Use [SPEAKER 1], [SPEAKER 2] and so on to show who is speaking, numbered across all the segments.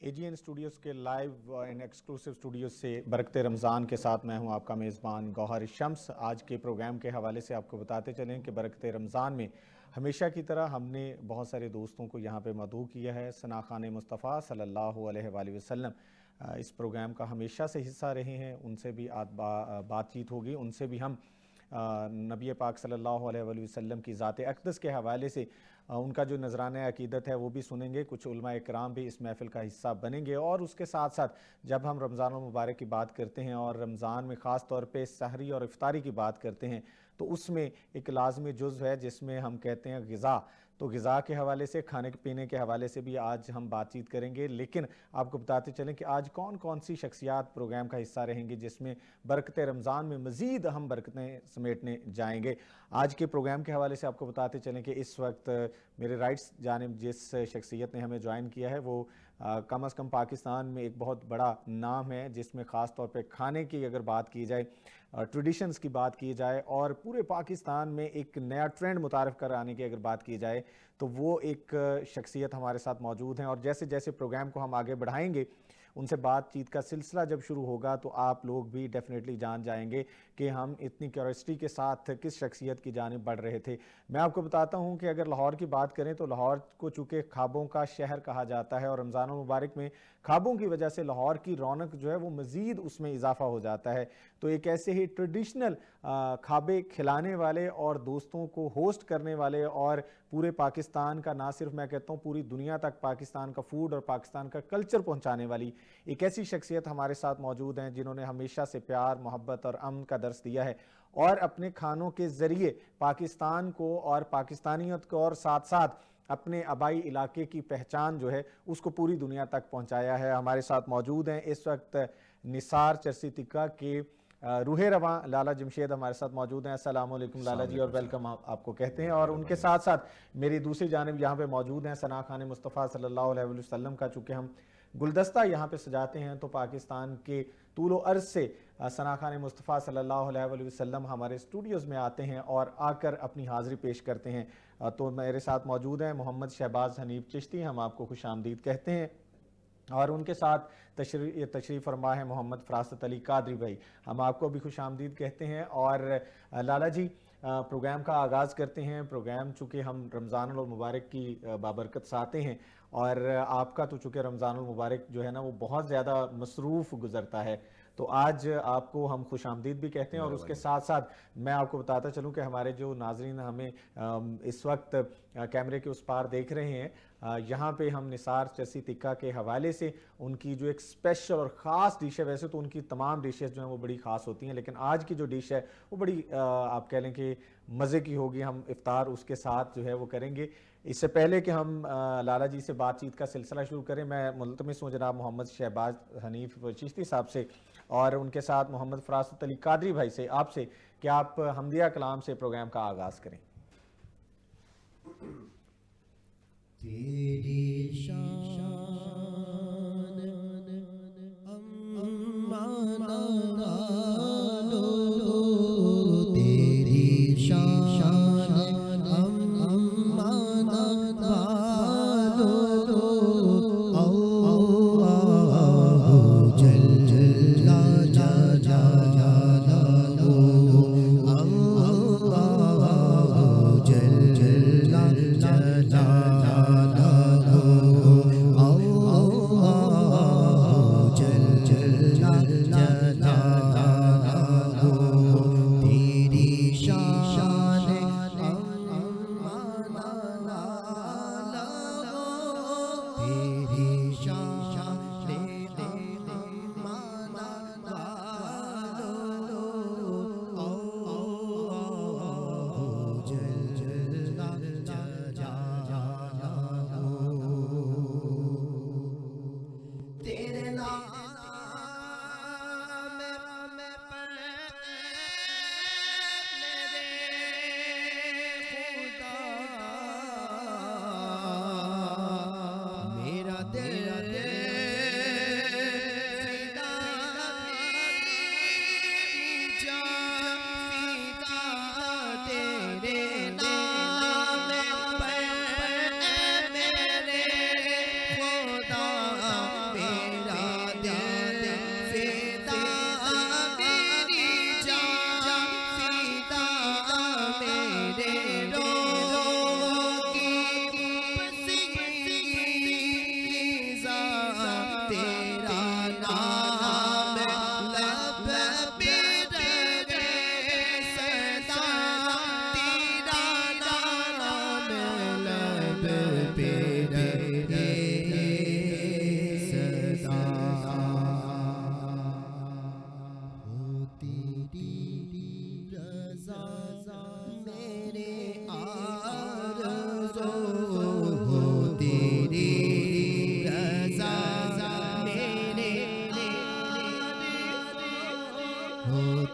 [SPEAKER 1] AGN studios کے live and exclusive studios سے برکت رمضان کے ساتھ میں ہوں آپ کا میزبان گوہر شمس۔ آج کے پروگرام کے حوالے سے آپ کو بتاتے چلیں کہ برکت رمضان میں ہمیشہ کی طرح ہم نے بہت سارے دوستوں کو یہاں پہ مدعو کیا ہے۔ ثنا خوان مصطفیٰ صلی اللہ علیہ وآلہ وسلم اس پروگرام کا ہمیشہ سے حصہ رہے ہیں، ان سے بھی بات چیت ہوگی، ان سے بھی ہم نبی پاک صلی اللہ علیہ وآلہ وسلم کی ذات اقدس کے حوالے سے ان کا جو نذرانہ عقیدت ہے وہ بھی سنیں گے۔ کچھ علماء اکرام بھی اس محفل کا حصہ بنیں گے، اور اس کے ساتھ ساتھ جب ہم رمضان المبارک کی بات کرتے ہیں اور رمضان میں خاص طور پہ سحری اور افطاری کی بات کرتے ہیں تو اس میں ایک لازمی جزو ہے جس میں ہم کہتے ہیں غذا۔ تو غذا کے حوالے سے، کھانے پینے کے حوالے سے بھی آج ہم بات چیت کریں گے، لیکن آپ کو بتاتے چلیں کہ آج کون کون سی شخصیات پروگرام کا حصہ رہیں گی جس میں برکت رمضان میں مزید ہم برکتیں سمیٹنے جائیں گے۔ آج کے پروگرام کے حوالے سے آپ کو بتاتے چلیں کہ اس وقت میرے رائٹس جانب جس شخصیت نے ہمیں جوائن کیا ہے وہ کم از کم پاکستان میں ایک بہت بڑا نام ہے، جس میں خاص طور پہ کھانے کی اگر بات کی جائے، ٹریڈیشنز کی بات کی جائے اور پورے پاکستان میں ایک نیا ٹرینڈ متعارف کرانے کی اگر بات کی جائے تو وہ ایک شخصیت ہمارے ساتھ موجود ہیں۔ اور جیسے جیسے پروگرام کو ہم آگے بڑھائیں گے، ان سے بات چیت کا سلسلہ جب شروع ہوگا تو آپ لوگ بھی ڈیفینیٹلی جان جائیں گے کہ ہم اتنی کیوریوسٹی کے ساتھ کس شخصیت کی جانب بڑھ رہے تھے۔ میں آپ کو بتاتا ہوں کہ اگر لاہور کی بات کریں تو لاہور کو چونکہ خوابوں کا شہر کہا جاتا ہے، اور رمضان المبارک میں خوابوں کی وجہ سے لاہور کی رونق جو ہے وہ مزید اس میں اضافہ ہو جاتا ہے۔ تو ایک ایسے ہی ٹریڈیشنل خوابے کھلانے والے اور دوستوں کو ہوسٹ کرنے والے اور پورے پاکستان کا، نہ صرف میں کہتا ہوں پوری دنیا تک پاکستان کا فوڈ اور پاکستان کا کلچر پہنچانے والی ایک ایسی شخصیت ہمارے ساتھ موجود ہیں جنہوں نے ہمیشہ سے پیار، محبت اور امن کا درس دیا ہے، اور اپنے کھانوں کے ذریعے پاکستان کو اور پاکستانیت کو اور ساتھ ساتھ اپنے آبائی علاقے کی پہچان جو ہے اس کو پوری دنیا تک پہنچایا ہے۔ ہمارے ساتھ موجود ہیں اس وقت نثار چرسی تکہ کے روح رواں لالا جمشید ہمارے ساتھ موجود ہیں۔ السلام علیکم لالا جی، اور ویلکم آپ کو کہتے ہیں۔ اور ان کے ساتھ ساتھ میری دوسری جانب یہاں پہ موجود ہیں ثنا خوان مصطفیٰ صلی اللہ علیہ وآلہ وسلم کا چونکہ ہم گلدستہ یہاں پہ سجاتے ہیں تو پاکستان کے طول و عرض سے ثنا خوان مصطفیٰ صلی اللہ علیہ وآلہ وسلم ہمارے اسٹوڈیوز میں آتے ہیں اور آ کر اپنی حاضری پیش کرتے ہیں۔ تو میرے ساتھ موجود ہیں محمد شہباز حنیف چشتی، ہم آپ کو خوش آمدید کہتے ہیں، اور ان کے ساتھ تشریف فرما ہے محمد فراست علی قادری بھائی، ہم آپ کو بھی خوش آمدید کہتے ہیں۔ اور لالا جی پروگرام کا آغاز کرتے ہیں۔ پروگرام چونکہ ہم رمضان المبارک کی بابرکت سے آتے ہیں، اور آپ کا تو چونکہ رمضان المبارک جو ہے نا وہ بہت زیادہ مصروف گزرتا ہے، تو آج آپ کو ہم خوش آمدید بھی کہتے ہیں۔ اور اس کے ساتھ ساتھ میں آپ کو بتاتا چلوں کہ ہمارے جو ناظرین ہمیں اس وقت کیمرے کے اس پار دیکھ رہے ہیں، یہاں پہ ہم نثار چرسی تکہ کے حوالے سے ان کی جو ایک اسپیشل اور خاص ڈش ہے، ویسے تو ان کی تمام ڈشز جو ہیں وہ بڑی خاص ہوتی ہیں، لیکن آج کی جو ڈش ہے وہ بڑی آپ کہہ لیں کہ مزے کی ہوگی، ہم افطار اس کے ساتھ جو ہے وہ کریں گے۔ اس سے پہلے کہ ہم لالا جی سے بات چیت کا سلسلہ شروع کریں، میں ملتمس ہوں جناب محمد شہباز حنیف چشتی صاحب سے اور ان کے ساتھ محمد فراست علی قادری بھائی سے، آپ سے کہ آپ حمدیہ کلام سے پروگرام کا آغاز کریں۔
[SPEAKER 2] تیری شان امانا والو، تیری شان امانا والو، اللہ جل جلالہ، اللہ جل جلالہ، اللہ جل جلالہ،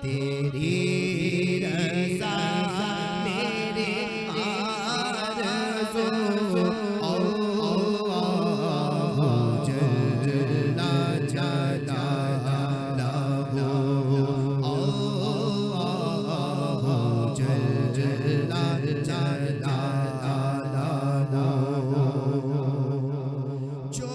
[SPEAKER 2] تیری رضا میرے آرزو اللہ جل جلالہ اللہ جل جلالہ جو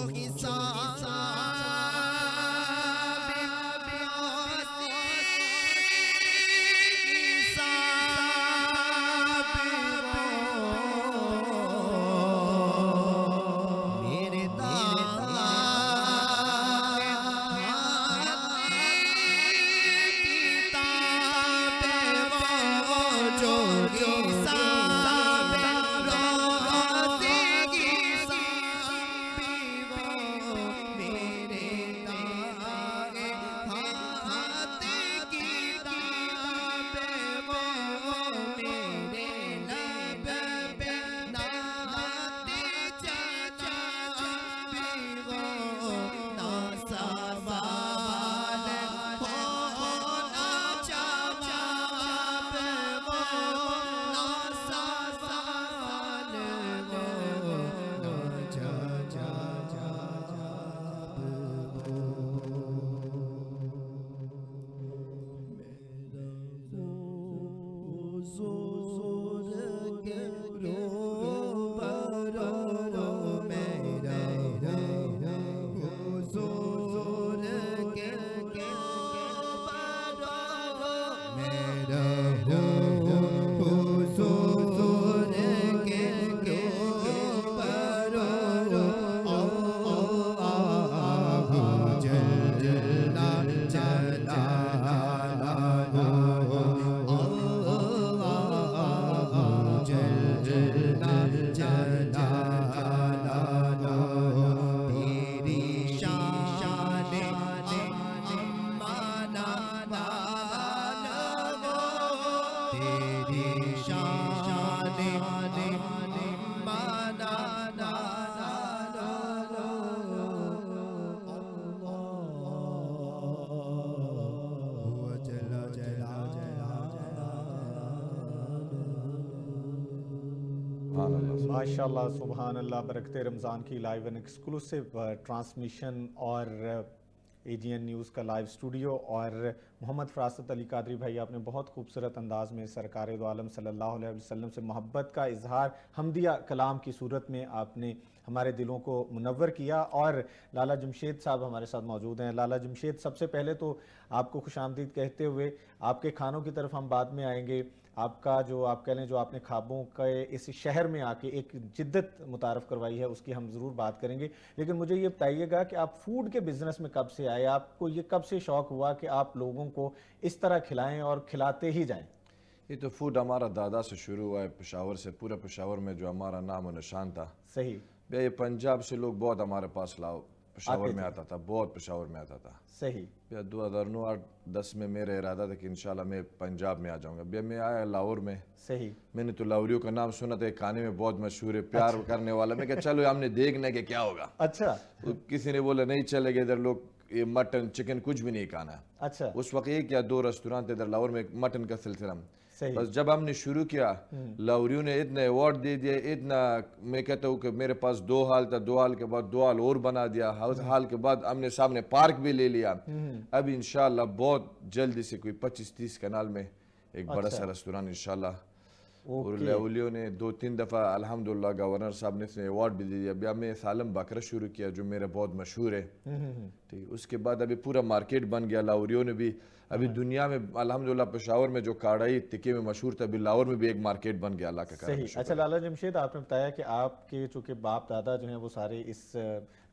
[SPEAKER 2] میرے
[SPEAKER 1] माशाल्लाह सुबहान अल्लाह बरकत रमज़ान की लाइव एंड एक्सक्लूसिव ट्रांसमिशन और एजीएन न्यूज़ का लाइव स्टूडियो और मोहम्मद फरासत अली कादरी भाई आपने बहुत खूबसूरत अंदाज में सरकार दो आलम सल्लल्लाहु अलैहि वसल्लम से मोहब्बत का इजहार हमदिया कलाम की सूरत में आपने हमारे दिलों को मुनव्वर किया। और लाला जमशेद साहब हमारे साथ मौजूद हैं। लाला जमशेद, सबसे पहले तो आपको खुशामदीद कहते हुए आपके खानों की तरफ हम बाद में आएंगे। आपका जो आप कह लें जो आपने ख्वाबों के इस शहर में आके एक जिद्दत मुतारफ़ करवाई है उसकी हम ज़रूर बात करेंगे, लेकिन मुझे ये बताइएगा कि आप फूड के बिज़नेस में कब से आए, आपको ये कब से शौक़ हुआ कि आप लोगों को इस तरह खिलाएं और खिलाते ही जाएं?
[SPEAKER 3] ये तो फूड हमारा दादा से शुरू हुआ है, पेशावर से। पूरा पेशावर में जो हमारा नाम और निशान था।
[SPEAKER 1] सही।
[SPEAKER 3] भैया ये पंजाब से लोग बहुत हमारे पास पेशावर में आता था, बहुत पेशावर में आता था।
[SPEAKER 1] सही।
[SPEAKER 3] भैया 2009-10 में मेरा इरादा था कि इंशाल्लाह मैं पंजाब में आ जाऊंगा। भैया मैं आया लाहौर में।
[SPEAKER 1] सही।
[SPEAKER 3] मैंने तो लाहौरियों का नाम सुना था, खाने में बहुत मशहूर है, प्यार करने वाला। मैं क्या चलो हमने देखने के क्या होगा।
[SPEAKER 1] अच्छा।
[SPEAKER 3] तो किसी ने बोला नहीं चलेगा, इधर लोग ये मटन चिकन कुछ भी नहीं खाना।
[SPEAKER 1] अच्छा।
[SPEAKER 3] उस वक्त एक या दो रेस्टोरेंट थे इधर लाहौर में मटन का सिलसिला।
[SPEAKER 1] सही।
[SPEAKER 3] बस जब हमने शुरू किया लाहौरियों ने इतने अवार्ड दे दिए, इतना मैं कहता हूँ कि मेरे पास 2 हाल था, 2 हाल के बाद 2 हाल और बना दिया, हाल के बाद हमने सामने पार्क भी ले लिया। अब इंशाल्लाह बहुत जल्दी से कोई 25-30 कनाल में एक बड़ा सा रेस्टोरेंट इंशाल्लाह। और लाहौरियों ने 2-3 दफ़ा अल्हम्दुलिल्लाह गवर्नर साहब ने इसने अवार्ड भी दे दिया। अभी हमने सालम बकरा शुरू किया जो मेरा बहुत मशहूर है। ठीक, उसके बाद अभी पूरा मार्केट बन गया। लाहौरियों ने भी अभी दुनिया में अल्हम्दुलिल्लाह पेशावर में जो काढ़ाई टिक्के में मशहूर था, अभी लाहौर में भी एक मार्केट बन गया अल्लाह का करम।
[SPEAKER 1] अच्छा लाला जमशेद, आपने बताया कि आपके चूँकि बाप दादा जो हैं वो सारे इस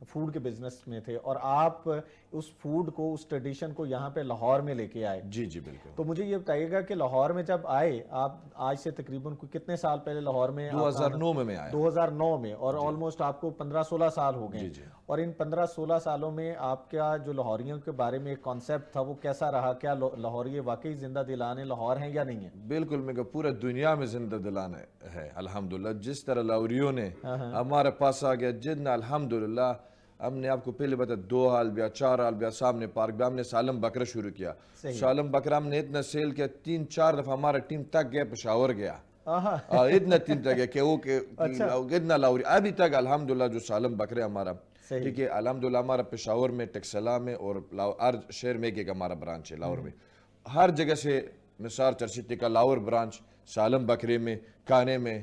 [SPEAKER 1] फूड के बिजनेस में थे और आप उस फूड को, उस ट्रेडिशन को यहाँ पे लाहौर में लेके आए।
[SPEAKER 3] जी जी बिल्कुल।
[SPEAKER 1] तो मुझे ये बताइएगा कि लाहौर में जब आए आप, आज से तकरीबन कितने साल पहले लाहौर में?
[SPEAKER 3] 2009 में मैं आया।
[SPEAKER 1] 2009 में, और ऑलमोस्ट आपको 15-16 साल हो गए। और इन 15-16 सालों में आपका जो लाहौरियों के बारे में एक कॉन्सेप्ट था वो कैसा रहा? क्या लाहौरी वाकई जिंदा दिलाने लाहौर हैं या नहीं है?
[SPEAKER 3] बिल्कुल, मैं पूरा दुनिया में जिंदा दिलाने है अल्हम्दुलिल्लाह। जिस तरह लाहौरियों ने हमारे पास आ गया, जितना अल्हम्दुलिल्लाह ہم نے آپ کو پہلے بتایا 2 ہال بیا 4 ہال بیا سامنے پارک بیا ہم نے سالم بکرا شروع کیا سالم بکرا ہم نے اتنا سیل کیا 3-4 دفعہ ہمارا ٹیم تک گیا پشاور گیا اتنا ٹیم تک گیا کہ وہ اتنا لاہوری ابھی تک الحمدللہ جو سالم بکرے ہمارا ٹھیک ہے الحمدللہ ہمارا پشاور میں ٹیکسلا میں اور ہر شہر میں ایک ہمارا برانچ ہے لاہور میں ہر جگہ سے مثال چرچیتی کا لاہور برانچ سالم بکرے میں کانے میں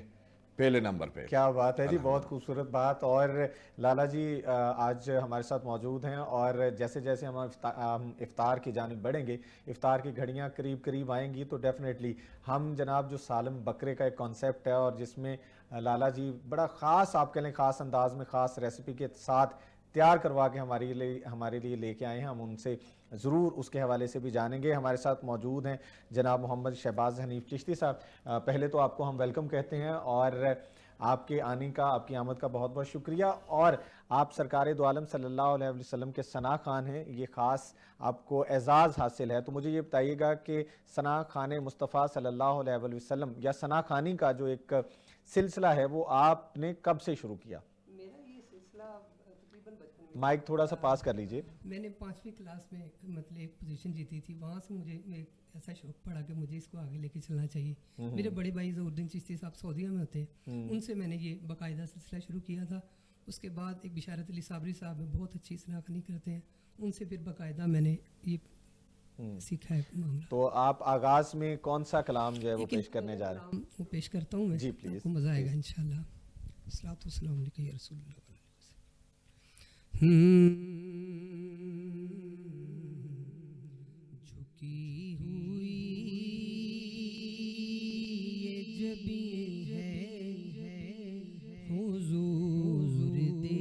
[SPEAKER 3] پہلے نمبر پہ.
[SPEAKER 1] کیا بات ہے جی بہت خوبصورت بات. اور لالا جی آج ہمارے ساتھ موجود ہیں اور جیسے جیسے ہم افطار کی جانب بڑھیں گے افطار کی گھڑیاں قریب قریب آئیں گی تو ڈیفینیٹلی ہم جناب جو سالم بکرے کا ایک کانسیپٹ ہے اور جس میں لالا جی بڑا خاص آپ کے لیے خاص انداز میں خاص ریسیپی کے ساتھ تیار کروا کے ہمارے لیے لے کے آئے ہیں ہم ان سے ضرور اس کے حوالے سے بھی جانیں گے. ہمارے ساتھ موجود ہیں جناب محمد شہباز حنیف چشتی صاحب. پہلے تو آپ کو ہم ویلکم کہتے ہیں اور آپ کے آنے کا آپ کی آمد کا بہت بہت شکریہ. اور آپ سرکار دو عالم صلی اللہ علیہ وسلم کے ثنا خان ہیں, یہ خاص آپ کو اعزاز حاصل ہے. تو مجھے یہ بتائیے گا کہ ثنا خان مصطفیٰ صلی اللہ علیہ وسلم یا ثنا خانی کا جو ایک سلسلہ ہے وہ آپ نے کب سے شروع کیا؟
[SPEAKER 4] میرا یہ سلسلہ تقریباً بچپن میں
[SPEAKER 1] مائک تھوڑا سا پاس کر لیجئے.
[SPEAKER 4] میں نے 5ویں کلاس میں مطلب ایک پوزیشن جیتی تھی, وہاں سے مجھے ایک ایسا شوق پڑا کہ مجھے اس کو آگے لے کے چلنا چاہیے. میرے بڑے بھائی ظہور الدین چشتی صاحب سعودیہ میں ہوتے ہیں, ان سے میں نے یہ باقاعدہ سلسلہ شروع کیا تھا. اس کے بعد ایک بشارت علی صابری صاحب ہیں, بہت اچھی ثنا خانی کرتے ہیں, ان سے پھر باقاعدہ میں نے یہ سیکھا ہے معاملہ.
[SPEAKER 1] تو آپ آغاز میں کون سا کلام جو ہے وہ پیش کرنے جا رہے ہیں؟
[SPEAKER 4] وہ پیش کرتا ہوں میں,
[SPEAKER 1] جی پلیز,
[SPEAKER 4] آپ کو مزہ آئے گا انشاءاللہ. الصلاۃ والسلام علیکم یا رسول اللہ. جھکی ہوئی یہ جبیں ہے حضور دیکھنا,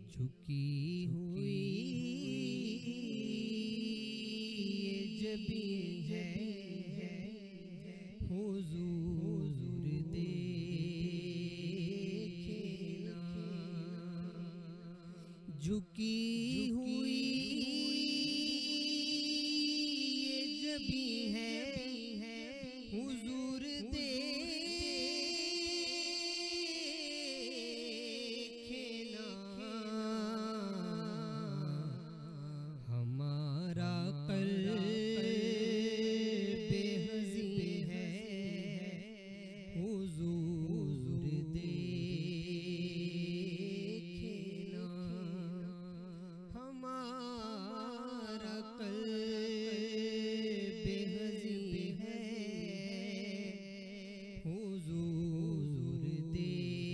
[SPEAKER 4] جھکی ہوئی یہ جبیں ہے حضور جھکی ہوئی یہ جبیں ہے حضور دیکھنا, ہمارا قلب بے حزین ہے حضور دیکھنا, ہمارا قلب بے حزین ہے حضور دیکھنا.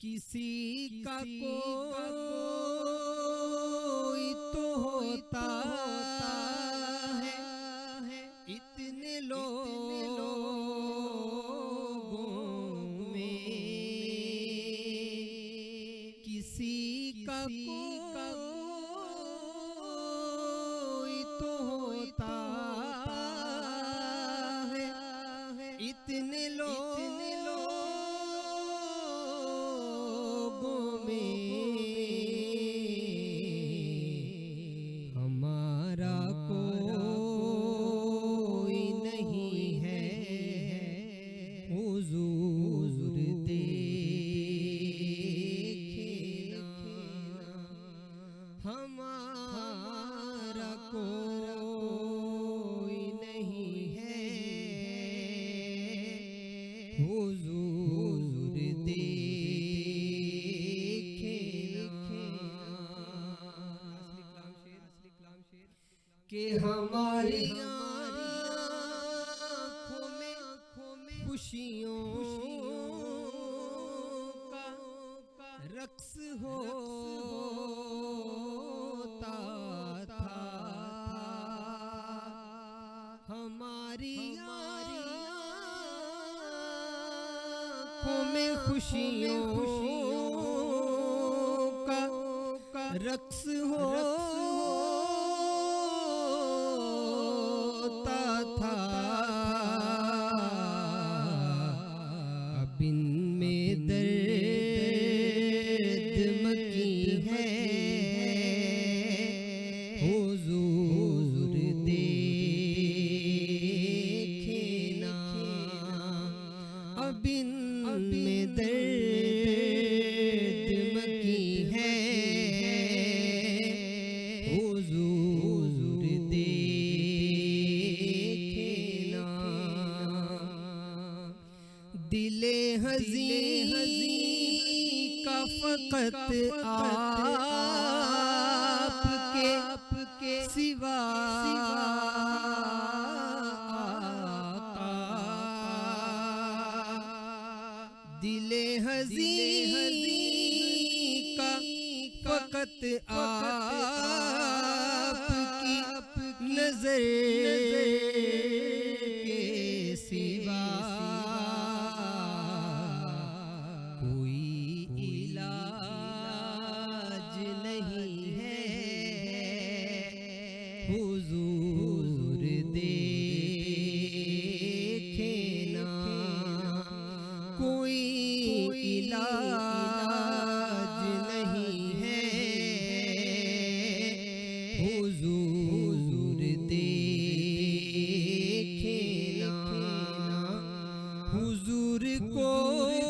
[SPEAKER 4] کسی کا کوئی تو ہوتا ہے اتنے لوگوں میں, کسی کا کوئی تو ہوتا ہے اتنے لوگوں میں, ہمارا کوئی نہیں ہے حضور دیکھنا, ہمارا کوئی نہیں ہے حضور دیکھنا. کہ ہماری آنکھوں میں خوشیوں کا رقص ہوتا تھا, ہماری آنکھوں میں خوشیوں کا رقص ہوتا تھا, اب ان میں درد مکی ہے حضور دیکھنا. ہزین کا فقط آپ کے سوا دل ہزین کا فقط آپ کی نظر کے سوا کوئی علاج نہیں ہے حضور دیکھنا کوئی علاج نہیں ہے حضور دیکھنا حضور کوئی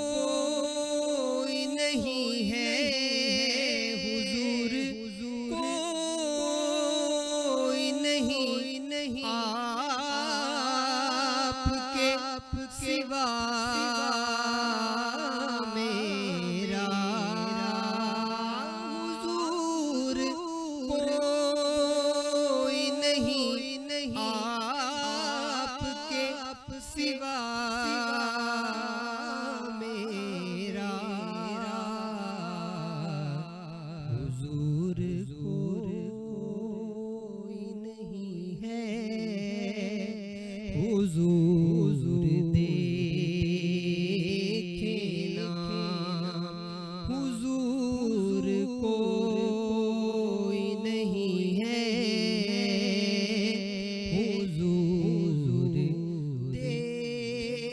[SPEAKER 4] نہیں ہے حضور کوئی نہیں آپ کے سوا میرا حضور کوئی نہیں آپ کے سوا میرا حضور کوئی نہیں ہے حضور دیکھنا حضور کوئی نہیں ہے حضور دیکھنا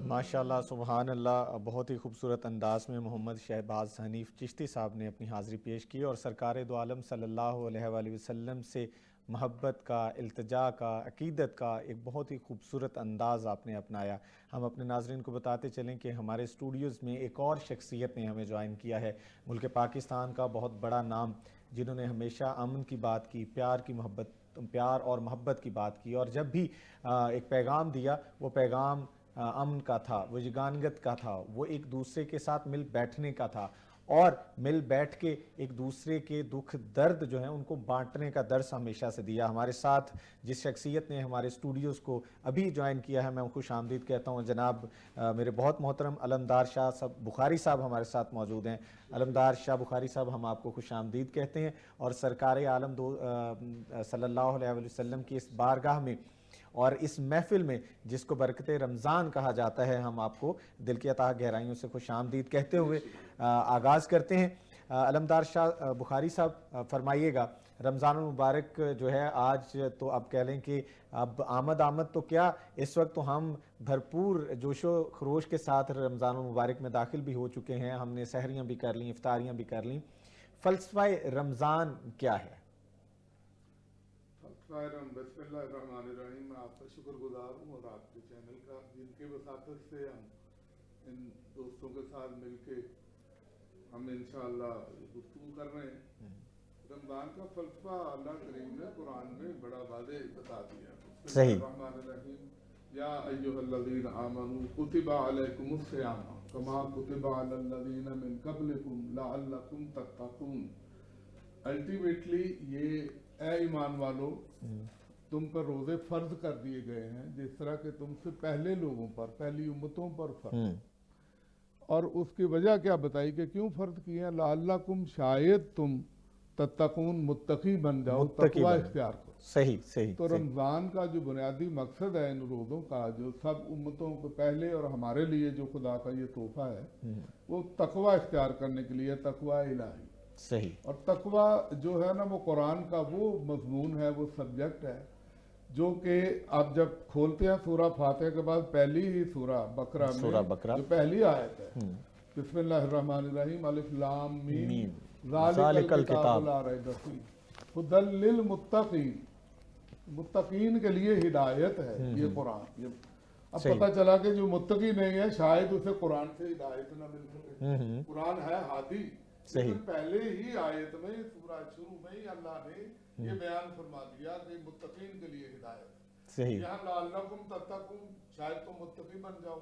[SPEAKER 1] ماشاءاللہ سبحان اللہ، بہت ہی خوبصورت انداز میں محمد شہباز حنیف چشتی صاحب نے اپنی حاضری پیش کی اور سرکار دو عالم صلی اللہ علیہ وآلہ وسلم سے محبت کا، التجا کا، عقیدت کا ایک بہت ہی خوبصورت انداز آپ نے اپنایا۔ ہم اپنے ناظرین کو بتاتے چلیں کہ ہمارے اسٹوڈیوز میں ایک اور شخصیت نے ہمیں جوائن کیا ہے، ملک پاکستان کا بہت بڑا نام، جنہوں نے ہمیشہ امن کی بات کی، پیار اور محبت کی بات کی، اور جب بھی ایک پیغام دیا وہ پیغام امن کا تھا، وہ یگانگت کا تھا، وہ ایک دوسرے کے ساتھ مل بیٹھنے کا تھا، اور مل بیٹھ کے ایک دوسرے کے دکھ درد جو ہیں ان کو بانٹنے کا درس ہمیشہ سے دیا۔ ہمارے ساتھ جس شخصیت نے ہمارے اسٹوڈیوز کو ابھی جوائن کیا ہے، میں خوش آمدید کہتا ہوں، جناب میرے بہت محترم علمدار شاہ صاحب بخاری صاحب ہمارے ساتھ موجود ہیں۔ علمدار شاہ بخاری صاحب، ہم آپ کو خوش آمدید کہتے ہیں، اور سرکار عالم صلی اللہ علیہ وسلم کی اس بارگاہ میں اور اس محفل میں جس کو برکت رمضان کہا جاتا ہے، ہم آپ کو دل کی اتھاہ گہرائیوں سے خوش آمدید کہتے ہوئے آغاز کرتے ہیں۔ علمدار شاہ بخاری صاحب، فرمائیے گا، رمضان المبارک جو ہے آج تو اب کہہ لیں کہ اب آمد تو کیا، اس وقت تو ہم بھرپور جوش و خروش کے ساتھ رمضان المبارک میں داخل بھی ہو چکے ہیں، ہم نے سحریاں بھی کر لیں، افطاریاں بھی کر لیں۔ فلسفہ رمضان کیا ہے؟
[SPEAKER 5] بسم اللہ الرحمن الرحیم۔ میں آپ کا شکر گزار ہوں، اور آپ کے چینل کا، جن کے وساطت سے ہم ان دوستوں کے ساتھ مل کے ہم انشاءاللہ گفتگو کر رہے ہیں۔ رمضان کا فلسفہ اللہ کریم نے قرآن میں بڑا واضح بتا دیا۔ بسم اللہ الرحمن الرحیم۔ یا ایھا الذین آمنوا کتب علیکم الصیام کما کتب علی الذین من قبلکم لعلکم تتقون۔ الٹیمیٹلی یہ اے ایمان والو، تم پر روزے فرض کر دیے گئے ہیں جس طرح کہ تم سے پہلے لوگوں پر، پہلی امتوں پر فرض۔ اور اس کی وجہ کیا بتائی کہ کیوں فرض کیے ہیں؟ لعلکم، شاید تم تتقون، متقی بن جاؤ، تقوی اختیار کرو۔
[SPEAKER 1] صحیح۔
[SPEAKER 5] تو رمضان کا جو بنیادی مقصد ہے ان روزوں کا، جو سب امتوں کو پہلے اور ہمارے لیے جو خدا کا یہ تحفہ ہے، وہ تقوی اختیار کرنے کے لیے، تقوی الہی۔
[SPEAKER 1] صحیح۔
[SPEAKER 5] اور تقوی جو ہے نا، وہ قرآن کا وہ مضمون ہے، وہ سبجیکٹ ہے جو کہ آپ جب کھولتے ہیں سورہ فاتحہ کے بعد پہلی ہی سورہ بقرہ میں جو پہلی آیت ہے، بسم اللہ الرحمن الرحیم، الف لام میم ذالک الکتاب لا ریب فیہ ھدی للمتقین۔ متقین کے لیے ہدایت ہے یہ قرآن۔ اب پتہ چلا کہ جو متقی نہیں ہے شاید اسے قرآن سے ہدایت نہ مل سکے۔ قرآن ہے ہادی، لیکن پہلے ہی آیت میں، سورہ شروع میں ہی اللہ نے یہ بیان فرما دیا کہ متقین کے لیے ہدایت۔
[SPEAKER 1] صحیح.
[SPEAKER 5] यहाँ लअल्लकुम तत्तकून, शायद तुम मुत्तकी बन जाओ.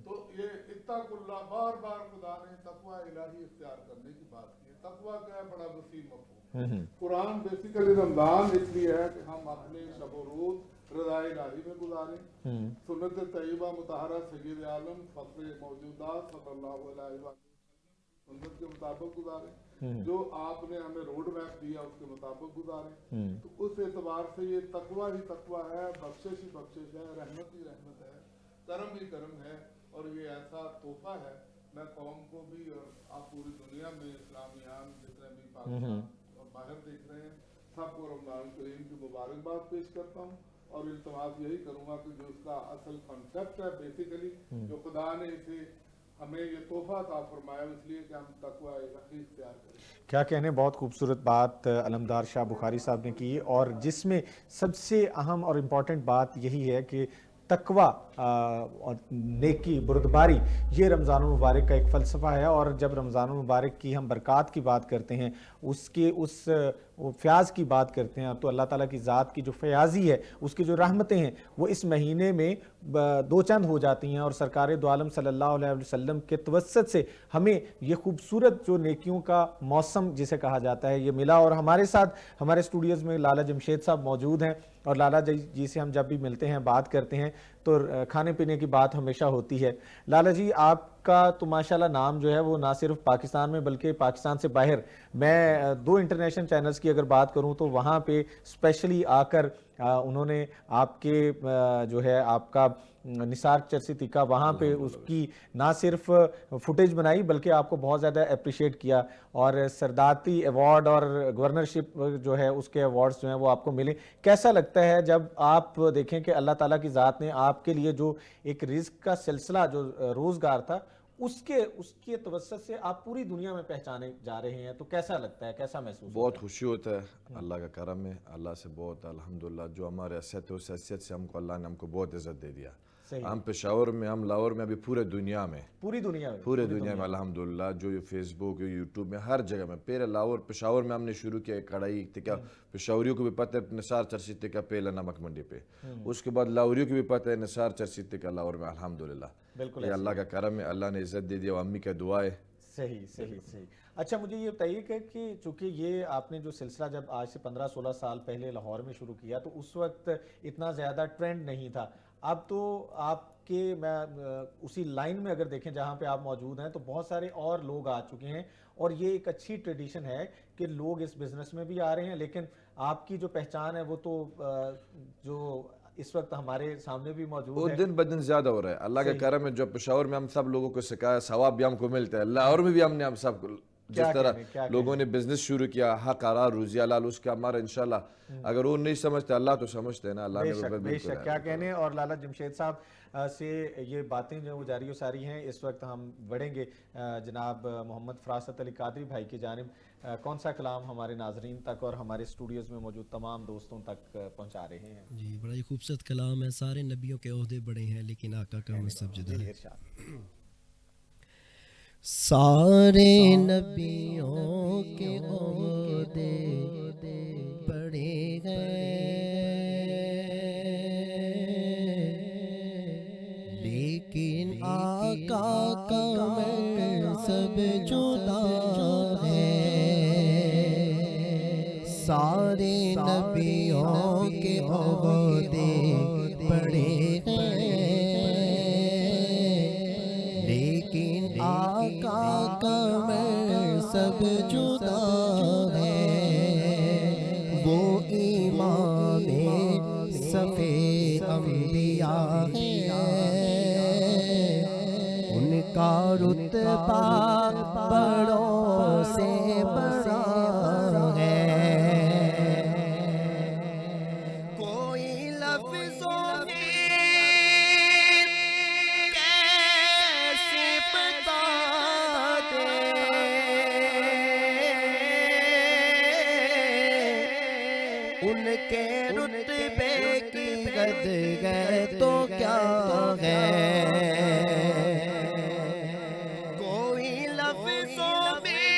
[SPEAKER 5] तो ये इत्तकुल्लाह, बार बार खुदा ने तकवा इलाही इख्तियार करने की बात की है. तकवा क्या है, बड़ा वसी मफ़हूम. कुरान बेसिकली रमजान इसलिए है कि हम अपने शब व रोज़ रज़ा इलाही में गुजारें. सुन्नत तय्यबा मुतहरा सय्यद आलम फ़ख्र मौजूदा सल्लल्लाहु अलैहि वसल्लम सुन्नत के मुताबिक गुजारें. जो आपने हमें रोड मैप दिया उसके मुताबिक गुजारें. तो उस एतबार से ये तकवा ही तकवा है, बख्शिश ही बख्शिश है, रहमत ही रहमत है, करम ही करम है. और ये ऐसा तोहफा है. मैं कौम को भी और आप पूरी दुनिया में इस्लामियान जितने भी पाकिस्तान और बाहर देख रहे हैं सबको रमजान करीम की मुबारकबाद पेश करता हूँ. और इल्तमास यही करूँगा कि जो उसका असल कॉन्सेप्ट है बेसिकली जो खुदा ने इसे हमें ये तोहफा अता फरमाया इसलिए कि हम तकवा इलाही इख्तियार करें.
[SPEAKER 1] क्या कहने, बहुत खूबसूरत बात अलमदार शाह बुखारी साहब ने की, और जिसमें सबसे अहम और इम्पॉर्टेंट बात यही है कि तकवा और नेकी बुरदबारी ये रमज़ान मुबारक का एक फ़लसफ़ा है. और जब रमज़ान मुबारक की हम बरक़ात की बात करते हैं, उसके उस फ़याज़ की बात करते हैं, तो अल्लाह ताला की ज़ात की जो फ़याज़ी है, उसकी जो रहमतें हैं, वो इस महीने में दो चंद हो जाती हैं. और सरकार दो आलम सल्लल्लाहु अलैहि वसल्लम के तवस्सुत से हमें ये खूबसूरत जो नेकियों का मौसम जिसे कहा जाता है ये मिला. और हमारे साथ हमारे स्टूडियोज़ में लाला जमशेद साहब मौजूद हैं, और लाला जी से हम जब भी मिलते हैं बात करते हैं तो खाने पीने की बात हमेशा होती है. लाला जी, आपका तो माशाल्लाह नाम जो है वो ना सिर्फ पाकिस्तान में बल्कि पाकिस्तान से बाहर, मैं 2 इंटरनेशनल चैनल्स की अगर बात करूं तो वहाँ पे स्पेशली आकर उन्होंने आपके जो है आपका निसार चर्चित का वहाँ पे उसकी ना सिर्फ फुटेज बनाई बल्कि आपको बहुत ज़्यादा अप्रिशिएट किया. और सरदारती अवार्ड और गवर्नरशिप जो है उसके अवार्ड्स जो हैं वो आपको मिले. कैसा लगता है जब आप देखें कि अल्लाह ताला की ज़ात ने आपके लिए जो एक रिज़्क का सिलसिला जो रोज़गार था उसके तवस्सुत से आप पूरी दुनिया में पहचाने जा रहे हैं, तो कैसा लगता है, कैसा महसूस
[SPEAKER 3] बहुत
[SPEAKER 1] होता है?
[SPEAKER 3] खुशी होता है. अल्लाह का करम है, अल्लाह से बहुत अल्हम्दुलिल्लाह जो हमारे हैसियत है उस हैसियत से हमको अल्लाह ने हमको बहुत इज़्ज़त दे दिया. हम पेशावर में, हम लाहौर में, अभी पूरे दुनिया में पूरे दुनिया में अल्हम्दुलिल्लाह जो ये फेसबुक यूट्यूब में हर जगह में. पहले लाहौर पेशावर में हमने शुरू किया कढ़ाई टिक्का, पेशावरियों को भी पता है निसार चर्चित टिक्का पहले नमक मंडी पे. उसके बाद लाहौरियों को भी पता है निसार चर्चित टिक्का लाहौर में. अल्हम्दुलिल्लाह ये अल्लाह का करम है, अल्लाह ने इज़्ज़त दे दिया, अम्मी का दुआ है.
[SPEAKER 1] सही. अच्छा, मुझे ये बताइए कि चूँकि ये आपने जो सिलसिला जब आज से 15-16 साल पहले लाहौर में शुरू किया तो उस वक्त इतना ज़्यादा ट्रेंड नहीं था. अब तो आपके मैं उसी लाइन में अगर देखें जहाँ पे आप मौजूद हैं तो बहुत सारे और लोग आ चुके हैं, और ये एक अच्छी ट्रेडिशन है कि लोग इस बिज़नेस में भी आ रहे हैं. लेकिन आपकी जो पहचान है वो तो जो इस वक्त हमारे सामने भी मौजूद
[SPEAKER 3] वो
[SPEAKER 1] है,
[SPEAKER 3] दिन ब दिन ज्यादा हो रहा है. अल्लाह का करम है, जो पेशावर में हम सब लोगों को सिखाया सवाब भी हमको मिलता है. लाहौर में भी हमने हम सब जिस तरह लोगों ने बिजनेस शुरू किया हक हरार रुज़ी हलाल उसका हमारा इंशाल्लाह अगर वो नहीं समझते अल्लाह तो समझते हैं ना. अल्लाह ने
[SPEAKER 1] बेशक क्या कहने. और लाला जमशेद साहब से ये बातें जो वो जारी सारी हैं. इस वक्त हम बढ़ेंगे जनाब मोहम्मद फरासत अली कादरी भाई की जानिब. कौन सा कलाम हमारे नाजरीन तक और हमारे स्टूडियोज़ में मौजूद तमाम दोस्तों तक पहुँचा रहे हैं?
[SPEAKER 6] जी, बड़ा ही खूबसूरत कलाम है. सारे नबियों के ओहदे बड़े हैं लेकिन आका का मनसब जुदा है. सारे नबियों के ओहदे बड़े हैं लेकिन आका का मनसब जुदा है. सारे नबियों के ओहदे बड़े हैं लेकिन आका का मनसब जुदा है. वो इमाम सफ़े अंबिया है, उनका रुतबा बड़ों से बड़ा है. कोई लफ्ज़ों में कैसे बता दे उनके रुतबे की कद गए तो क्या है. कोई लफ्ज़ों में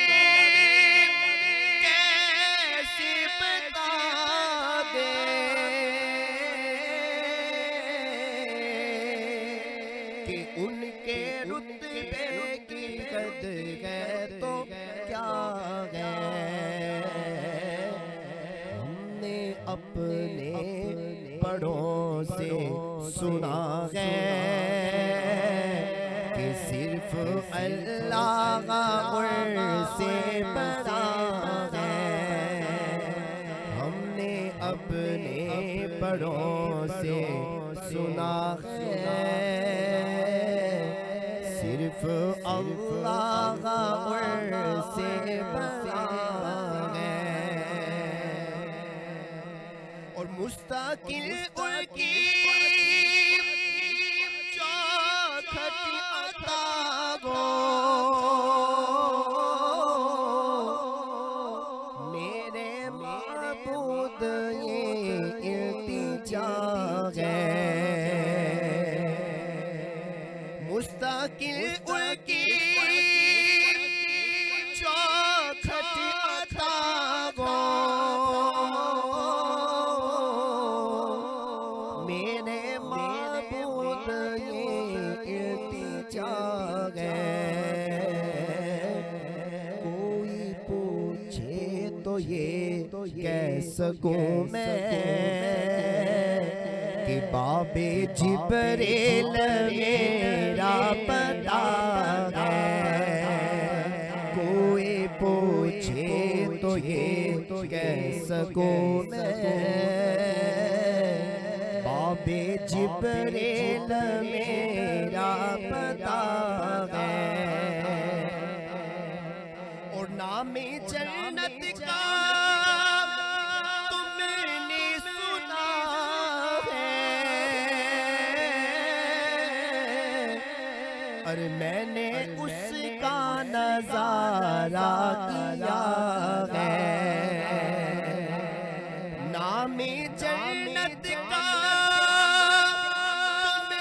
[SPEAKER 6] कैसे बता दे کہ ان کے رتبے کی قدر ہے تو کیا ہے ہم نے اپنے بڑوں سے سنا ہے کہ صرف اللہ ان سے بڑا ہے ہم نے اپنے بڑوں سے سنا ہے صرف اللہ ان سے بڑا ہے اور مستقل ان کی چوکھٹ عطا گو میرے معبود یہ التجا ہے مستقل ان کی چوکھٹ عطا گو میرے معبود یہ التجا ہے کوئی پوچھے تو یہ کہہ سکوں میں کہ باب جبریل میرا پتا ہے کوئی پوچھے تو یہ کہہ سکوں میں باب جبریل میرا پتا ہے اور نام جنت کا تم نے سنا ہے اور میں نے اس کا نظارہ کیا ہے نام جنت کا تم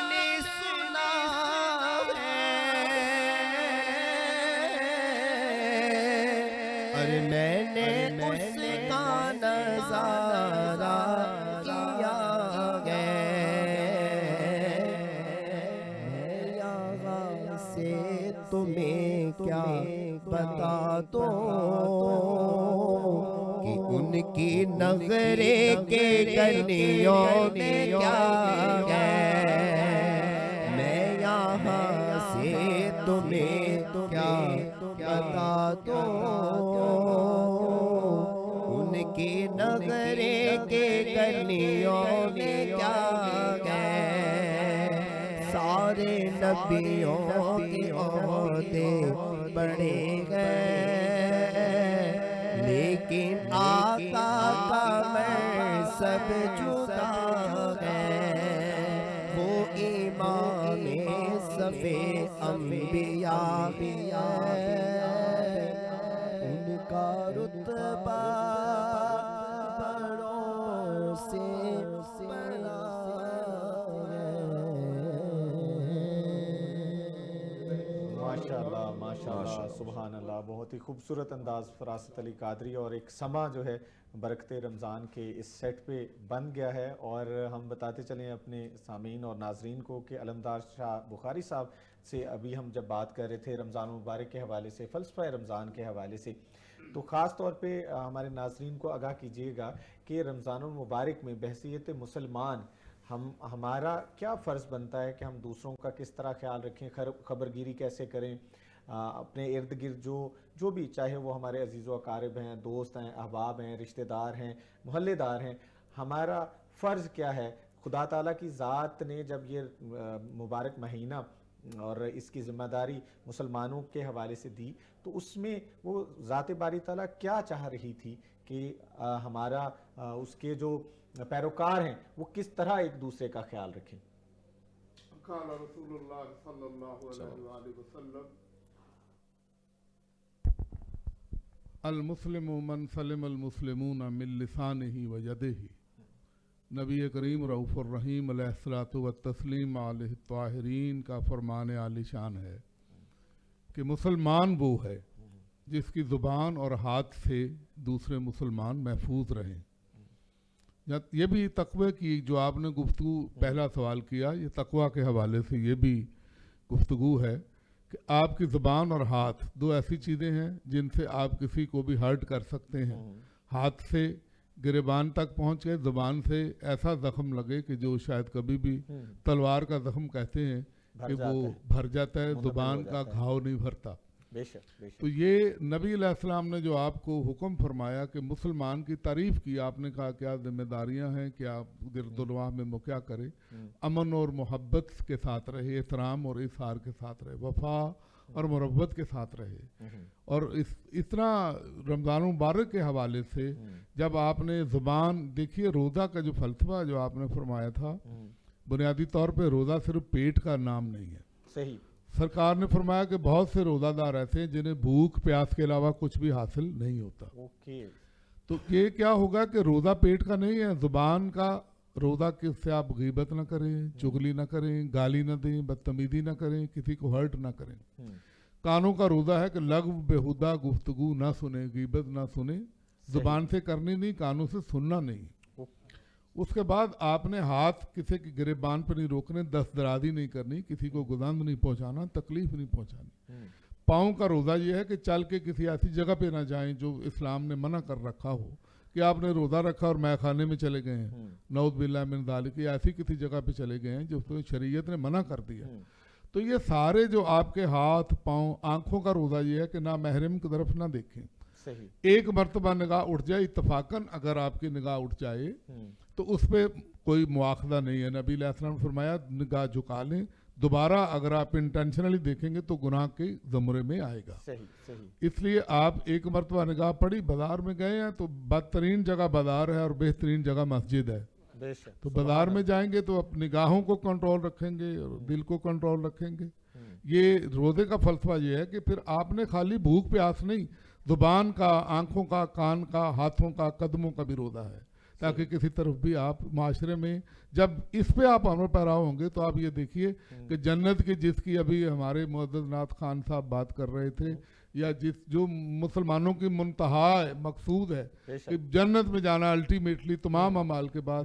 [SPEAKER 6] نے سنا ہے اور میں نے اس کا نظارہ کیا ہے میں یہاں سے تمہیں کیا بتا دوں کہ ان کی نظرے کے گلیوں میں کیا ہے میں یہاں سے تمہیں کیا بتا دوں ان کی نظرے کے گلیوں میں کیا ہے سارے نبیوں کے عہدے بڑے گئے لیکن آقا کا منصب جدا ہے وہ امام صف انبیاء ہے ان کا رتبہ بڑوں سے بڑا
[SPEAKER 1] ماشاءاللہ ماشاءاللہ سبحان اللہ بہت ہی خوبصورت انداز فراست علی قادری اور ایک سما جو ہے برکت رمضان کے اس سیٹ پہ بن گیا ہے اور ہم بتاتے چلیں اپنے سامعین اور ناظرین کو کہ علمدار شاہ بخاری صاحب سے ابھی ہم جب بات کر رہے تھے رمضان المبارک کے حوالے سے فلسفہ رمضان کے حوالے سے تو خاص طور پہ ہمارے ناظرین کو آگاہ کیجیے گا کہ رمضان المبارک میں بحیثیت مسلمان ہمارا کیا فرض بنتا ہے کہ ہم دوسروں کا کس طرح خیال رکھیں خبرگیری کیسے کریں اپنے ارد گرد جو بھی چاہے وہ ہمارے عزیز و اقارب ہیں دوست ہیں احباب ہیں رشتہ دار ہیں محلے دار ہیں ہمارا فرض کیا ہے خدا تعالیٰ کی ذات نے جب یہ مبارک مہینہ اور اس کی ذمہ داری مسلمانوں کے حوالے سے دی تو اس میں وہ ذات باری تعالیٰ کیا چاہ رہی تھی کہ ہمارا اس کے جو پیروکار ہیں وہ کس طرح ایک دوسرے کا خیال رکھیں
[SPEAKER 5] قال رسول اللہ صلی اللہ علیہ وآلہ وسلم
[SPEAKER 7] المسلم من سلم المسلمون من لسانہ و یدہ نبی کریم رؤوف الرحیم علیہ الصلوۃ والتسلیم علیہ الطاہرین کا فرمان عالی شان ہے کہ مسلمان وہ ہے جس کی زبان اور ہاتھ سے دوسرے مسلمان محفوظ رہیں یہ بھی تقوی کی جو آپ نے گفتگو پہلا سوال کیا، یہ تقوی کے حوالے سے یہ بھی گفتگو ہے کہ آپ کی زبان اور ہاتھ دو ایسی چیزیں ہیں جن سے آپ کسی کو بھی ہرٹ کر سکتے ہیں. ہاتھ سے گریبان تک پہنچ گئے، زبان سے ایسا زخم لگے کہ جو شاید کبھی بھی تلوار کا زخم کہتے ہیں کہ وہ بھر جاتا ہے، زبان کا گھاؤ نہیں بھرتا.
[SPEAKER 1] بے شک بے شک.
[SPEAKER 7] تو یہ نبی علیہ السلام نے جو آپ کو حکم فرمایا کہ مسلمان کی تعریف کی، آپ نے کہا کیا ذمہ داریاں ہیں، کیا گرد و نواح میں وہ کیا کرے، امن اور محبت کے ساتھ رہے، احترام اور اظہار کے ساتھ رہے، وفا اور مروت کے ساتھ رہے. اور اس طرح رمضان مبارک کے حوالے سے جب آپ نے زبان دیکھیے، روزہ کا جو فلسفہ جو آپ نے فرمایا تھا، بنیادی طور پہ روزہ صرف پیٹ کا نام نہیں ہے.
[SPEAKER 1] صحیح.
[SPEAKER 7] سرکار نے فرمایا کہ بہت سے روزہ دار ایسے ہیں جنہیں بھوک پیاس کے علاوہ کچھ بھی حاصل نہیں ہوتا.
[SPEAKER 1] اوکے.
[SPEAKER 7] تو یہ کیا ہوگا کہ روزہ پیٹ کا نہیں ہے، زبان کا روزہ کس سے آپ غیبت نہ کریں، چغلی نہ کریں، گالی نہ دیں، بدتمیزی نہ کریں، کسی کو ہرٹ نہ کریں. کانوں کا روزہ ہے کہ لغو بےہودہ گفتگو نہ سنیں، غیبت نہ سنیں، زبان سے کرنی نہیں، کانوں سے سننا نہیں. اس کے بعد آپ نے ہاتھ کسی کی گریبان پہ نہیں روکنے، دست درازی نہیں کرنی، کسی کو گزند نہیں پہنچانا، تکلیف نہیں پہنچانی. پاؤں کا روزہ یہ ہے کہ چل کے کسی ایسی جگہ پہ نہ جائیں جو اسلام نے منع کر رکھا ہو، کہ آپ نے روزہ رکھا اور مے خانے میں چلے گئے ہیں، نعوذ باللہ من ذالک، ایسی کسی جگہ پہ چلے گئے ہیں جو شریعت نے منع کر دیا. تو یہ سارے جو آپ کے ہاتھ پاؤں، آنکھوں کا روزہ یہ ہے کہ نہ محرم کی طرف نہ دیکھیں.
[SPEAKER 1] صحیح.
[SPEAKER 7] ایک مرتبہ نگاہ اٹھ جائے اتفاقاً، اگر آپ کی نگاہ اٹھ جائے تو اس پہ کوئی مواخذہ نہیں ہے. نبی علیہ السلام نے فرمایا نگاہ جھکا لیں، دوبارہ اگر آپ انٹینشنلی دیکھیں گے تو گناہ کے زمرے میں آئے گا.
[SPEAKER 1] صحیح صحیح.
[SPEAKER 7] اس لیے آپ ایک مرتبہ نگاہ پڑی، بازار میں گئے ہیں تو بدترین جگہ بازار ہے اور بہترین جگہ مسجد ہے.
[SPEAKER 1] بے شک.
[SPEAKER 7] تو بازار میں جائیں گے تو اپنی نگاہوں کو کنٹرول رکھیں گے اور دل کو کنٹرول رکھیں گے. یہ روزے کا فلسفہ یہ ہے کہ پھر آپ نے خالی بھوک پیاس نہیں، زبان کا، آنکھوں کا، کان کا، ہاتھوں کا، قدموں کا بھی روزہ ہے، تاکہ کسی طرف بھی آپ معاشرے میں جب اس پہ آپ عمل پیرا ہوں گے تو آپ یہ دیکھیے کہ جنت کی، جس کی ابھی ہمارے معزز نعت خان صاحب بات کر رہے تھے، یا جو مسلمانوں کی منتہا مقصود ہے کہ جنت میں جانا الٹیمیٹلی تمام اعمال کے بعد،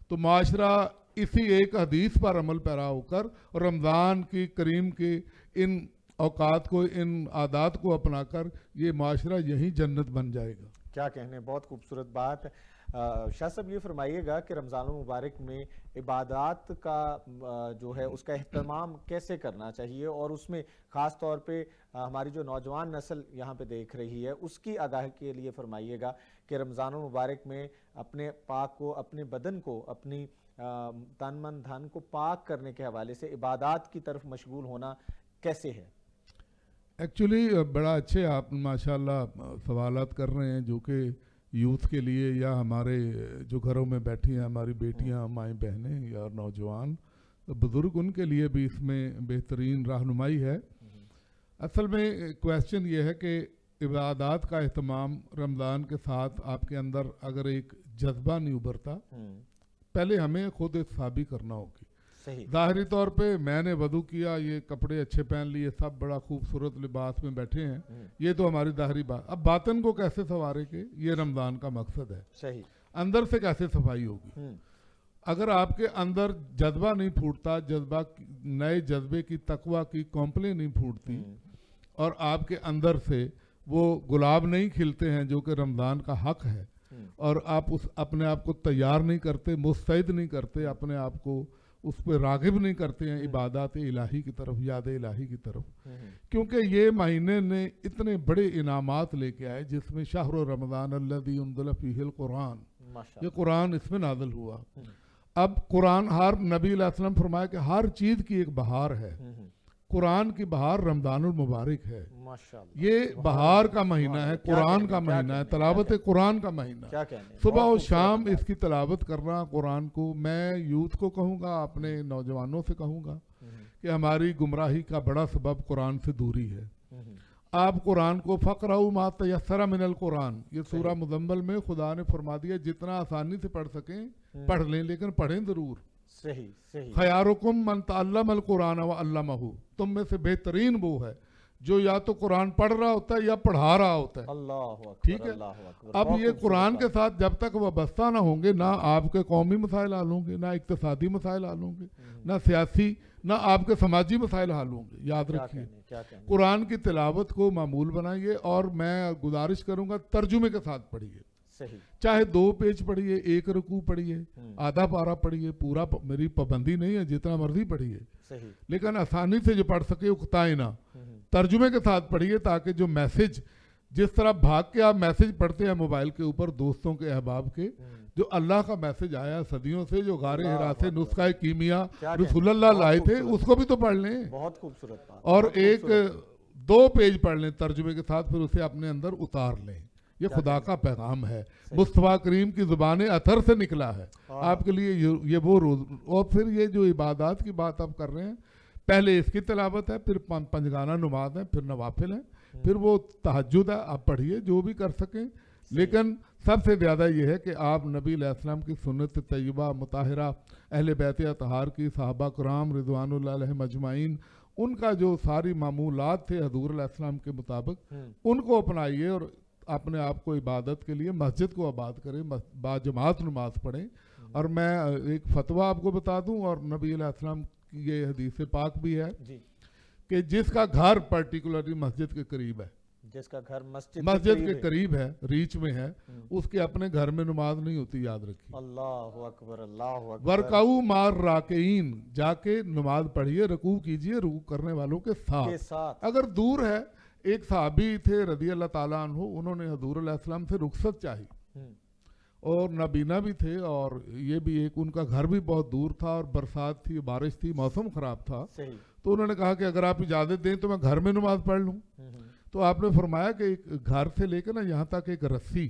[SPEAKER 7] تو معاشرہ اسی ایک حدیث پر عمل پیرا ہو کر اور رمضان کی کریم کے ان اوقات کو، ان عادات کو اپنا کر یہ معاشرہ یہی جنت بن جائے گا.
[SPEAKER 1] کیا کہنے، بہت خوبصورت بات. شاہ صاحب یہ فرمائیے گا کہ رمضان المبارک میں عبادات کا جو ہے اس کا اہتمام کیسے کرنا چاہیے، اور اس میں خاص طور پہ ہماری جو نوجوان نسل یہاں پہ دیکھ رہی ہے اس کی آگاہی کے لیے فرمائیے گا کہ رمضان المبارک میں اپنے پاک کو، اپنے بدن کو، اپنی تن من دھن کو پاک کرنے کے حوالے سے عبادات کی طرف مشغول ہونا کیسے ہے؟
[SPEAKER 7] ایکچولی بڑا اچھے آپ ماشاءاللہ سوالات کر رہے ہیں جو کہ یوتھ کے لیے، یا ہمارے جو گھروں میں بیٹھی ہیں ہماری بیٹیاں، مائیں بہنیں یا نوجوان بزرگ، ان کے لیے بھی اس میں بہترین رہنمائی ہے. اصل میں کویسچن یہ ہے کہ عبادات کا اہتمام رمضان کے ساتھ آپ کے اندر اگر ایک جذبہ نہیں ابھرتا، پہلے ہمیں خود احتسابی کرنا ہوگی. ظاہری طور پہ میں نے وضو کیا، یہ کپڑے اچھے پہن لیے، سب بڑا خوبصورت لباس میں بیٹھے ہیں، یہ تو ہماری ظاہری بات. اب باطن کو کیسے سنوارے کہ یہ رمضان کا مقصد ہے.
[SPEAKER 1] صحیح.
[SPEAKER 7] اندر سے کیسے صفائی ہوگی؟ اگر آپ کے اندر جذبہ نہیں پھوٹتا، جذبہ، نئے جذبے کی، تقوی کی کمپلیں نہیں پھوٹتی، اور آپ کے اندر سے وہ گلاب نہیں کھلتے ہیں جو کہ رمضان کا حق ہے، اور آپ اپنے آپ کو تیار نہیں کرتے، مستعد نہیں کرتے، اپنے آپ کو اس پہ راغب نہیں کرتے ہیں عبادات الہی کی طرف، یاد الہی کی طرف. کیونکہ یہ مہینے نے اتنے بڑے انعامات لے کے آئے، جس میں شہر رمضان الذی انزل فیہ القرآن، یہ قرآن اس میں نازل ہوا. اب قرآن، ہر نبی علیہ السلام فرمایا کہ ہر چیز کی ایک بہار ہے، قرآن کی بہار رمضان المبارک ہے. یہ بہار کا مہینہ ہے، قرآن کا مہینہ ہے، تلاوت قرآن کا مہینہ. صبح و شام اس کی تلاوت کرنا قرآن کو. میں یوتھ کو کہوں گا، اپنے نوجوانوں سے کہوں گا کہ ہماری گمراہی کا بڑا سبب قرآن سے دوری ہے. آپ قرآن کو فقرؤ ما تیسر من القرآن، یہ سورہ مزمل میں خدا نے فرما دیا جتنا آسانی سے پڑھ سکیں پڑھ لیں، لیکن پڑھیں ضرور.
[SPEAKER 1] صحیح.
[SPEAKER 7] خیارکم من تعلم القرآن وعلمہ، تم میں سے بہترین وہ ہے जो या तो कुरान पढ़ रहा होता है या पढ़ा रहा होता है।
[SPEAKER 1] अल्लाह अकबर,
[SPEAKER 7] ठीक है।
[SPEAKER 1] अल्लाह अकबर।
[SPEAKER 7] अब
[SPEAKER 1] बहुत
[SPEAKER 7] ये
[SPEAKER 1] खूबसूरत
[SPEAKER 7] कुरान
[SPEAKER 1] बात।
[SPEAKER 7] के साथ जब तक वाबस्ता ना होंगे, ना आपके कौमी मसाइल हल होंगे, ना इक्तिसादी मसाइल हल होंगे, ना सियासी, ना आपके समाजी मसाइल हल होंगे। याद
[SPEAKER 1] क्या
[SPEAKER 7] रखिए,
[SPEAKER 1] कहने, क्या कहने।
[SPEAKER 7] कुरान की तिलावत को मामूल बनाइए, और मैं गुजारिश करूंगा तर्जुमे के साथ पढ़िए।
[SPEAKER 1] सही।
[SPEAKER 7] चाहे 2 पेज पढ़िए, 1 रुकू पढ़िए, आधा पारा पढ़िए, पूरा मेरी पाबंदी नहीं है, जितना मर्जी पढ़िए,
[SPEAKER 1] सही।
[SPEAKER 7] लेकिन आसानी से जो पढ़ सके उकताए ना। तर्जुमे के साथ पढ़िए, ताकि जो मैसेज, जिस तरह भाग के आप मैसेज पढ़ते हैं मोबाइल के ऊपर दोस्तों के, अहबाब के, जो अल्लाह का मैसेज आया सदियों से, जो गारे हिरा से नुस्खा कीमिया
[SPEAKER 1] क्या कहने,
[SPEAKER 7] रसूलुल्लाह
[SPEAKER 1] बहुत
[SPEAKER 7] लाए थे,
[SPEAKER 1] खूबसूरत।
[SPEAKER 7] उसको भी तो पढ़ लें।
[SPEAKER 1] बहुत खूबसूरत बात।
[SPEAKER 7] और
[SPEAKER 1] बहुत
[SPEAKER 7] एक
[SPEAKER 1] खूबसूरत।
[SPEAKER 7] 2 पेज पढ़ लें तर्जुमे के साथ, फिर उसे अपने अंदर उतार लें। ये खुदा का पैगाम है, मुस्तफा करीम की ज़ुबान अथर से निकला है आपके लिए। ये वो रोज, और फिर ये जो इबादत की बात आप कर रहे हैं, पहले इसकी तिलावत है, फिर पंजगाना नमाज है, फिर नवाफिल है, फिर वो तहज्जुद है। आप पढ़िए जो भी कर सकें, लेकिन सबसे ज़्यादा ये है कि आप नबी अलैहिस्सलाम की सुन्नत तय्यबा मुताहिरा, अहले बैत अतहार की, सहाबा कराम रिज़वानुल्लाह अलैहिम अजमाइन, उनका जो सारी मामूलात थे हजूर अलैहिस्सलाम के मुताबिक, उनको अपनाइए और अपने आप को इबादत के लिए मस्जिद को आबाद करें, बाजमात नमाज पढ़ें। और मैं एक फतवा आपको बता दूं, और नबी अलैहिस्सलाम की ये हदीस पाक भी है
[SPEAKER 1] जी।
[SPEAKER 7] कि जिसका घर पर्टिकुलरली मस्जिद के करीब है,
[SPEAKER 1] जिसका घर मस्जिद
[SPEAKER 7] के करीब है, रीच में है, उसके अपने घर में नमाज नहीं होती, याद रखिए।
[SPEAKER 1] अल्लाह अकबर, अल्लाह अकबर।
[SPEAKER 7] वर्काऊ मार राकेईन, जाके नमाज पढ़िए, रुकू कीजिए रुकू करने वालों के साथ। अगर दूर है, एक सहाबी थे रदी अल्लाह ताला अन्हु, उन्होंने हजूर अलैहिस्सलाम से रुखसत चाही, और नाबीना भी थे, और ये भी एक उनका घर भी बहुत दूर था, और बरसात थी, बारिश थी, मौसम खराब था। तो उन्होंने कहा कि अगर आप इजाज़त दें तो मैं घर में नमाज पढ़ लूँ। तो आपने फरमाया कि एक घर से लेकर ना यहाँ तक एक रस्सी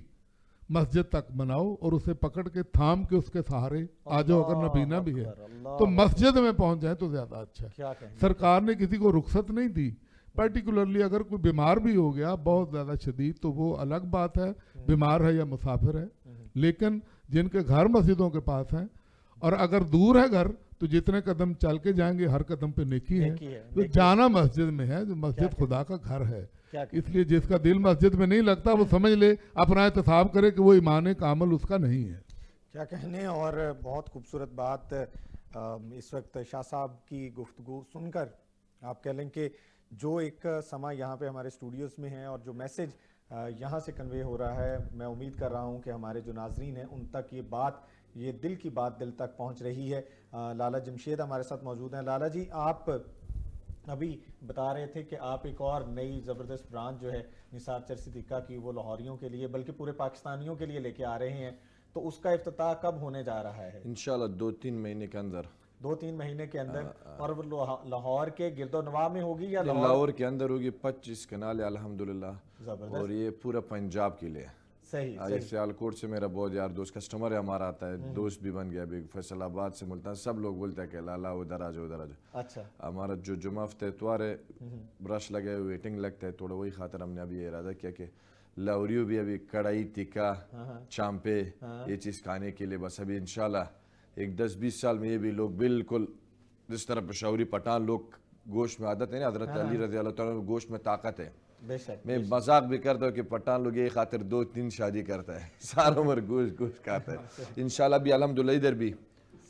[SPEAKER 7] मस्जिद तक बनाओ, और उसे पकड़ के थाम के उसके सहारे आ जाओ। अगर नबीना भी है तो मस्जिद में पहुंच जाए तो ज्यादा अच्छा है। सरकार ने किसी को रुखसत नहीं दी। पर्टिकुलरली अगर कोई बीमार भी हो गया बहुत ज़्यादा शदीद, तो वो अलग बात है, बीमार है या मुसाफिर है। लेकिन जिनके घर मस्जिदों के पास हैं, और अगर दूर है घर, तो जितने कदम चल के जाएंगे हर कदम पे नेकी है। तो जाना मस्जिद में है, जो मस्जिद खुदा का घर है। इसलिए जिसका दिल मस्जिद में नहीं लगता वो समझ ले, अपना एहतसाब करे कि वो ईमान कामिल उसका नहीं है।
[SPEAKER 1] क्या कहने। और बहुत खूबसूरत बात इस वक्त शाह साहब की गुफ्तगू सुनकर आप कह लें कि जो एक समा यहाँ पे हमारे स्टूडियोज़ में है और जो मैसेज यहाँ से कन्वे हो रहा है, मैं उम्मीद कर रहा हूँ कि हमारे जो नाजरीन हैं उन तक ये बात, ये दिल की बात दिल तक पहुँच रही है। लाला जमशेद हमारे साथ मौजूद हैं। लाला जी, आप अभी बता रहे थे कि आप एक और नई ज़बरदस्त ब्रांच जो है निसार चर्च सिद्दीक़ा की, वो लाहौरियों के लिए बल्कि पूरे पाकिस्तानियों के लिए लेके आ रहे हैं। तो उसका इफ्तिताह कब होने जा रहा है?
[SPEAKER 3] इंशाल्लाह 2-3 महीने के अंदर।
[SPEAKER 1] 2-3 महीने के अंदर। और वो लाहौर के गिरदोनवा में होगी या
[SPEAKER 3] लाहौर के अंदर होगी? 25 कनाल अल्हम्दुलिल्लाह, और ये पूरा पंजाब के लिए।
[SPEAKER 1] सही।
[SPEAKER 3] सियालकोट से मेरा बहुत यार दोस्त कस्टमर है हमारा, आता है, दोस्त भी बन गया अभी, फैसलाबाद से मुल्तान, सब लोग बोलते हैं कि लाला उधर आ जाओ, उधर आ जाओ।
[SPEAKER 1] अच्छा।
[SPEAKER 3] हमारा जो जुमा हफ्ते इतवार है, ब्रश लगे हुए वेटिंग लगता है थोड़ा, वही खातर हमने अभी इरादा किया कि लाहौरियों भी अभी कढ़ाई टिक्का चांपे ये चीज़ खाने के लिए, बस अभी इंशाल्लाह एक 10-20 साल में ये भी लोग बिल्कुल जिस तरह पेशावरी पठान लोग गोश्त में आदत है ना, हज़रत अली रज़ी अल्लाह तआला में गोश्त में ताकत है। मैं मजाक भी करता हूँ कि पठान लोग यही खातिर 2-3 शादी करता है, सारा उम्र गोश्त खाता है। इंशाल्लाह भी अल्हम्दुलिल्लाह इधर भी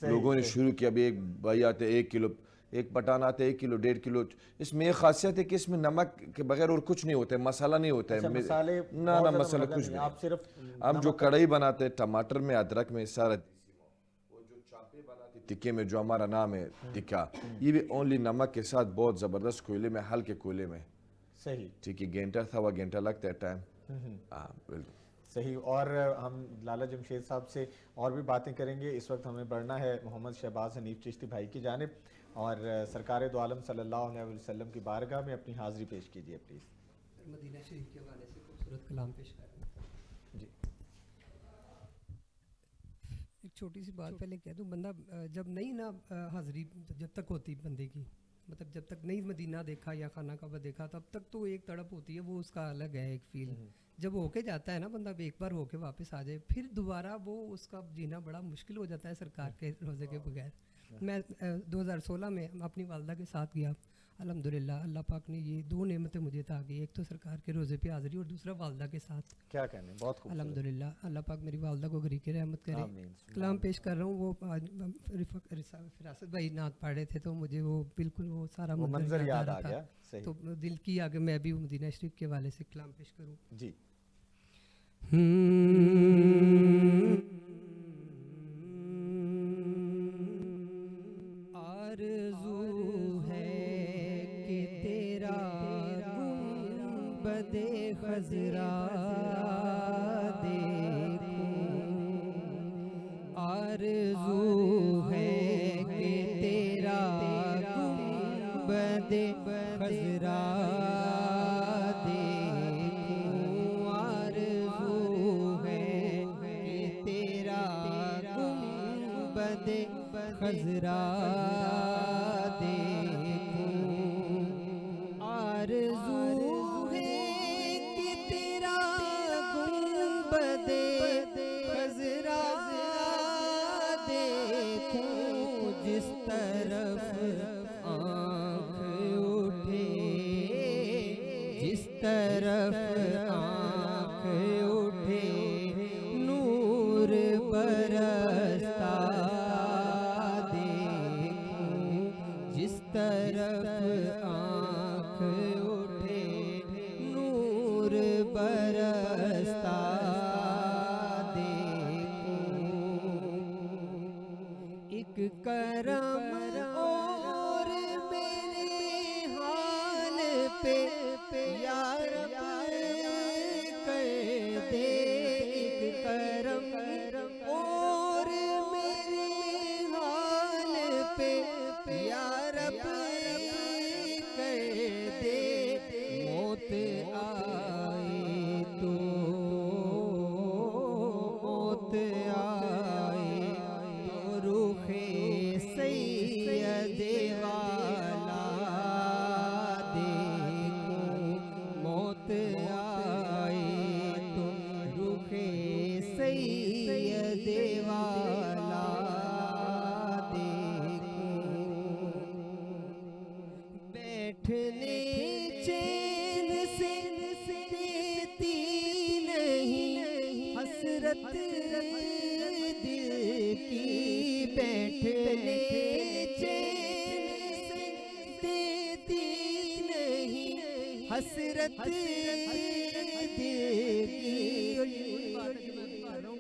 [SPEAKER 3] लोगों ने शुरू किया। अभी एक भाई आते 1 किलो, एक पठान आते 1 किलो 1.5 किलो। इसमें एक खासियत है कि इसमें नमक के बगैर और कुछ नहीं होता है, मसाला नहीं होता है। ना मसाला कुछ नहीं, आप सिर्फ हम जो कढ़ाई बनाते हैं टमाटर में अदरक में सारा, वो जो चापे बनाते टिक्के में जो हमारा नाम है टिक्का, ये भी ओनली नमक के साथ बहुत ज़बरदस्त कोयले में, हल्के कोयले में। सही। ठीक है, घंटा सवा घंटा लगता है टाइम। बिल्कुल
[SPEAKER 1] सही। और हम लाला जमशेद साहब से और भी बातें करेंगे। इस वक्त हमें बढ़ना है मोहम्मद शहबाज हनीफ चिश्ती भाई की जानिब, और सरकार दो आलम सल्लल्लाहु अलैहि वसल्लम की बारगाह में अपनी हाज़िरी पेश कीजिए प्लीज़।
[SPEAKER 4] मदीना शरीफ के हवाले से खूबसूरत कलाम पेश करें।
[SPEAKER 1] जी।
[SPEAKER 4] एक छोटी सी बात पहले कह दूं, बंदा जब नहीं ना हाज़िरी जब तक होती बंदे की, मतलब जब तक नहीं मदीना देखा या खाना काबा देखा, तब तक तो एक तड़प होती है, वो उसका अलग है एक फील। जब होके जाता है ना बंदा, एक बार होके वापस आ जाए, फिर दोबारा वो उसका जीना बड़ा मुश्किल हो जाता है सरकार के रोज़े के बगैर। मैं 2016 में اپنی والدہ کے ساتھ گیا. الحمدللہ اللہ پاک نے یہ 2 نعمتیں مجھے عطا کی, ایک تو سرکار کے روزے پہ حاضری اور دوسرا والدہ کے ساتھ.
[SPEAKER 1] کیا کہنے, بہت خوب.
[SPEAKER 4] الحمدللہ اللہ پاک میری والدہ کو غریق رحمت کرے. کلام پیش کر رہا ہوں, وہ فراست بھائی نعت پڑھ رہے تھے تو مجھے وہ بالکل وہ سارا
[SPEAKER 1] منظر یاد آ گیا.
[SPEAKER 4] تو دل کیا کہ میں بھی مدینہ شریف کے حوالے سے کلام پیش کروں.
[SPEAKER 1] جی.
[SPEAKER 4] آرزو ہے کہ تیرا گنبد خضرا دیکھوں, آرزو ہے کہ تیرا گنبد خضرا دیکھوں, آرزو ہے کہ تیرا گنبد خضرا دیکھوں, آرزو ہے کہ تیرا گنبد خضرا دیکھوں, جس طرف آنکھ اٹھے, جس طرف آنکھ اٹھے نور برستا دیکھوں, جس طرف آنکھ اٹھے نور برستا دیکھوں, ایک کرم اور میرے حال پہ یا رب کر دے, ایک کرم اور میرے حال پہ یا رب کر دے, موت آئے تو موت آئے تو روح سید والا دیکھوں, موت آئے تو روح سید والا دیکھوں, بیٹھنے چین سے دیتی نہیں حسرت دل کی, بیٹھنے چین سے دیتی نہیں حسرت دل کی.